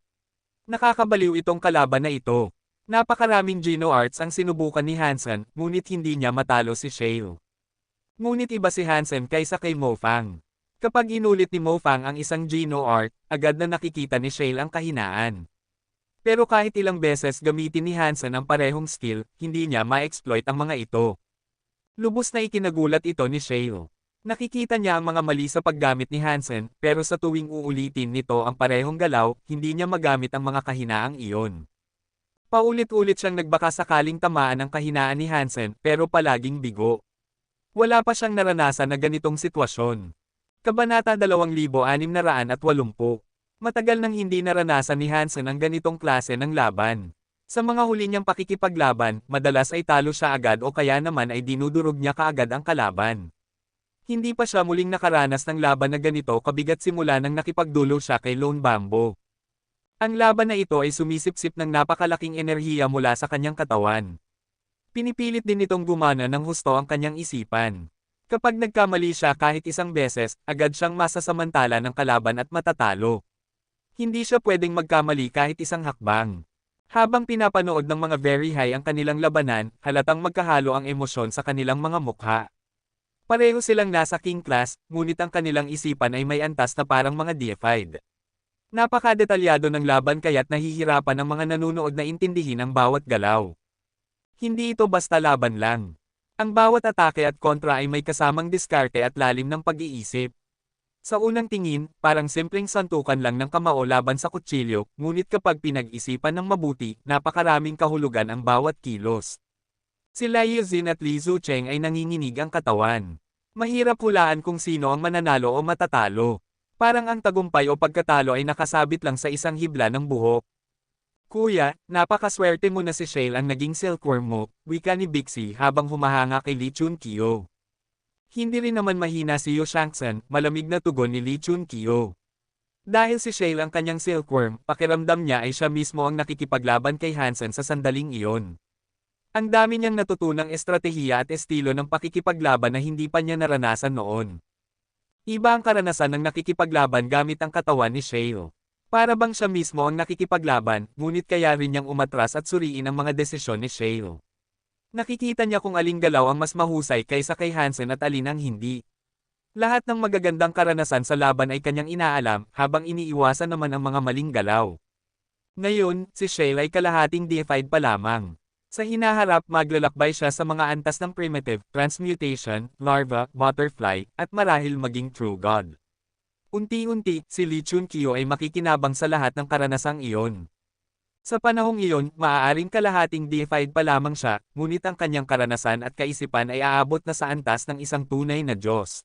Nakakabaliw itong kalaban na ito. Napakaraming Geno Arts ang sinubukan ni Hansen, ngunit hindi niya matalo si Shale. Ngunit iba si Hansen kaysa kay Mofang. Kapag inulit ni Mofang ang isang Geno Art, agad na nakikita ni Shale ang kahinaan. Pero kahit ilang beses gamitin ni Hansen ang parehong skill, hindi niya ma-exploit ang mga ito. Lubos na ikinagulat ito ni Shale. Nakikita niya ang mga mali sa paggamit ni Hansen, pero sa tuwing uulitin nito ang parehong galaw, hindi niya magamit ang mga kahinaang iyon. Paulit-ulit siyang nagbaka sakaling tamaan ang kahinaan ni Hansen, pero palaging bigo. Wala pa siyang naranasan na ganitong sitwasyon. Kabanata 2680. Matagal nang hindi naranasan ni Hansen ang ganitong klase ng laban. Sa mga huli niyang pakikipaglaban, madalas ay talo siya agad o kaya naman ay dinudurog niya kaagad ang kalaban. Hindi pa siya muling nakaranas ng laban na ganito kabigat simula nang nakipagdulo siya kay Lone Bambo. Ang laban na ito ay sumisipsip ng napakalaking enerhiya mula sa kanyang katawan. Pinipilit din itong gumana ng husto ang kanyang isipan. Kapag nagkamali siya kahit isang beses, agad siyang masasamantala ng kalaban at matatalo. Hindi siya pwedeng magkamali kahit isang hakbang. Habang pinapanood ng mga very high ang kanilang labanan, halatang magkahalo ang emosyon sa kanilang mga mukha. Pareho silang nasa king class, ngunit ang kanilang isipan ay may antas na parang mga deified. Napakadetalyado ng laban kaya't nahihirapan ang mga nanunood na intindihin ang bawat galaw. Hindi ito basta laban lang. Ang bawat atake at kontra ay may kasamang diskarte at lalim ng pag-iisip. Sa unang tingin, parang simpleng santukan lang ng kamao laban sa kutsilyo, ngunit kapag pinag-isipan ng mabuti, napakaraming kahulugan ang bawat kilos. Sila Yuzin at Li Zucheng ay nanginginig ang katawan. Mahirap hulaan kung sino ang mananalo o matatalo. Parang ang tagumpay o pagkatalo ay nakasabit lang sa isang hibla ng buhok. Kuya, napakaswerte mo na si Shale ang naging silkworm mo, wika ni Bixie habang humahanga kay Lee Chun-kyo. Hindi rin naman mahina si Yu Shangsen, malamig na tugon ni Lee Chun-kyo. Dahil si Shale ang kanyang silkworm, pakiramdam niya ay siya mismo ang nakikipaglaban kay Hansen sa sandaling iyon. Ang dami niyang natutunang estratehiya at estilo ng pakikipaglaban na hindi pa niya naranasan noon. Iba ang karanasan ng nakikipaglaban gamit ang katawan ni Shale. Para bang siya mismo ang nakikipaglaban, ngunit kaya rin niyang umatras at suriin ang mga desisyon ni Shale. Nakikita niya kung aling galaw ang mas mahusay kaysa kay Hansen at alin ang hindi. Lahat ng magagandang karanasan sa laban ay kanyang inaalam, habang iniiwasan naman ang mga maling galaw. Ngayon, si Shale ay kalahating deified pa lamang. Sa hinaharap maglalakbay siya sa mga antas ng primitive, transmutation, larva, butterfly, at marahil maging true god. Unti-unti, si Lee Chun-kyo ay makikinabang sa lahat ng karanasang iyon. Sa panahong iyon, maaaring kalahating deified pa lamang siya, ngunit ang kanyang karanasan at kaisipan ay aabot na sa antas ng isang tunay na Diyos.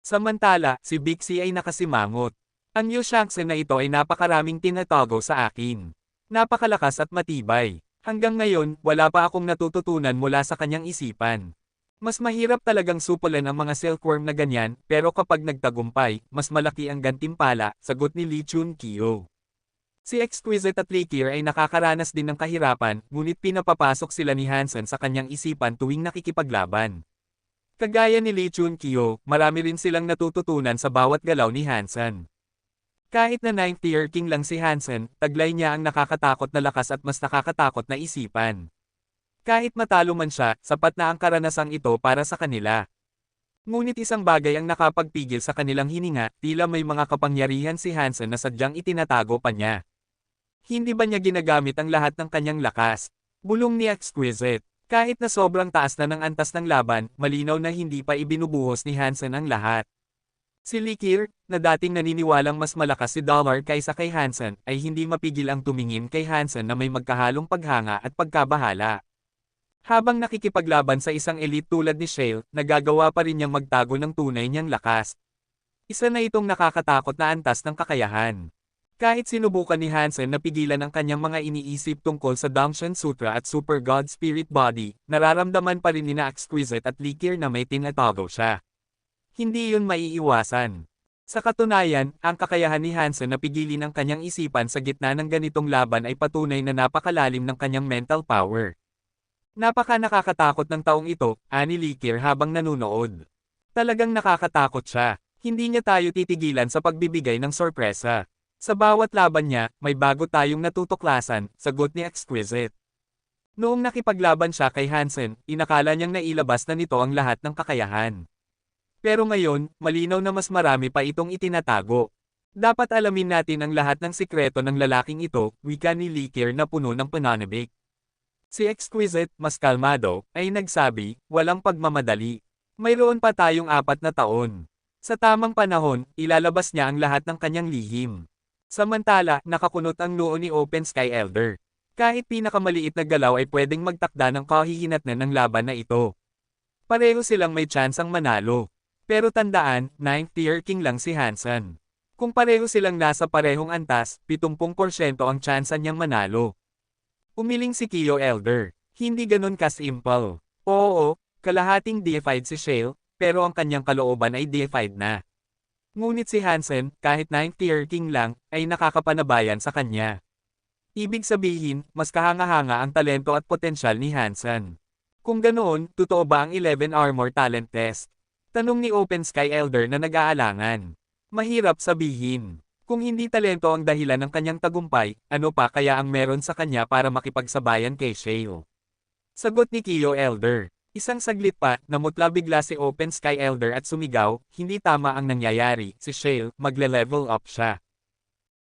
Samantala, si Bixie ay nakasimangot. Ang Yu Shangsen na ito ay napakaraming tinatago sa akin. Napakalakas at matibay. Hanggang ngayon, wala pa akong natututunan mula sa kanyang isipan. Mas mahirap talagang supulan ang mga silkworm na ganyan, pero kapag nagtagumpay, mas malaki ang gantimpala, sagot ni Lee Chun-kyo. Si Exquisite at Likir ay nakakaranas din ng kahirapan, ngunit pinapapasok sila ni Hansen sa kanyang isipan tuwing nakikipaglaban. Kagaya ni Lee Chun-kyo, marami rin silang natututunan sa bawat galaw ni Hansen. Kahit na 9th tier king lang si Hansen, taglay niya ang nakakatakot na lakas at mas nakakatakot na isipan. Kahit matalo man siya, sapat na ang karanasang ito para sa kanila. Ngunit isang bagay ang nakapagpigil sa kanilang hininga, tila may mga kapangyarihan si Hansen na sadyang itinatago pa niya. Hindi ba niya ginagamit ang lahat ng kanyang lakas? Bulong ni Exquisite. Kahit na sobrang taas na ng antas ng laban, malinaw na hindi pa ibinubuhos ni Hansen ang lahat. Si Likir, na dating naniniwalang mas malakas si Dollar kaysa kay Hansen, ay hindi mapigil ang tumingin kay Hansen na may magkahalong paghanga at pagkabahala. Habang nakikipaglaban sa isang elite tulad ni Shale, nagagawa pa rin niyang magtago ng tunay niyang lakas. Isa na itong nakakatakot na antas ng kakayahan. Kahit sinubukan ni Hansen na pigilan ang kanyang mga iniisip tungkol sa Dangshan Sutra at Super God Spirit Body, nararamdaman pa rin ni na Exquisite at Likir na may tinatago siya. Hindi yun maiiwasan. Sa katunayan, ang kakayahan ni Hansen na pigilin ang kanyang isipan sa gitna ng ganitong laban ay patunay na napakalalim ng kanyang mental power. Napaka nakakatakot ng taong ito, ani Likir habang nanunood. Talagang nakakatakot siya. Hindi niya tayo titigilan sa pagbibigay ng sorpresa. Sa bawat laban niya, may bago tayong natutuklasan, sagot ni Exquisite. Noong nakipaglaban siya kay Hansen, inakala niyang nailabas na nito ang lahat ng kakayahan. Pero ngayon, malinaw na mas marami pa itong itinatago. Dapat alamin natin ang lahat ng sikreto ng lalaking ito, wika ni Likir na puno ng pananabik. Si Exquisite, mas kalmado, ay nagsabi, walang pagmamadali. Mayroon pa tayong 4 na taon. Sa tamang panahon, ilalabas niya ang lahat ng kanyang lihim. Samantala, nakakunot ang noo ni Open Sky Elder. Kahit pinakamaliit na galaw ay pwedeng magtakda ng kahihinatnan ng laban na ito. Pareho silang may tsansang manalo. Pero tandaan, 9th tier king lang si Hansen. Kung pareho silang nasa parehong antas, 70% ang tsansa niyang manalo. Umiling si Kiyo Elder. Hindi ganun kasimple. Oo, kalahating deified si Shale, pero ang kanyang kalooban ay deified na. Ngunit si Hansen, kahit 9th tier king lang, ay nakakapanabayan sa kanya. Ibig sabihin, mas kahanga-hanga ang talento at potensyal ni Hansen. Kung ganoon, totoo ba ang 11 armor talent test? Tanong ni Open Sky Elder na nag-aalangan. Mahirap sabihin. Kung hindi talento ang dahilan ng kanyang tagumpay, ano pa kaya ang meron sa kanya para makipagsabayan kay Shale? Sagot ni Kiyo Elder. Isang saglit pa, namutla bigla si Open Sky Elder at sumigaw, hindi tama ang nangyayari, si Shale, magle-level up siya.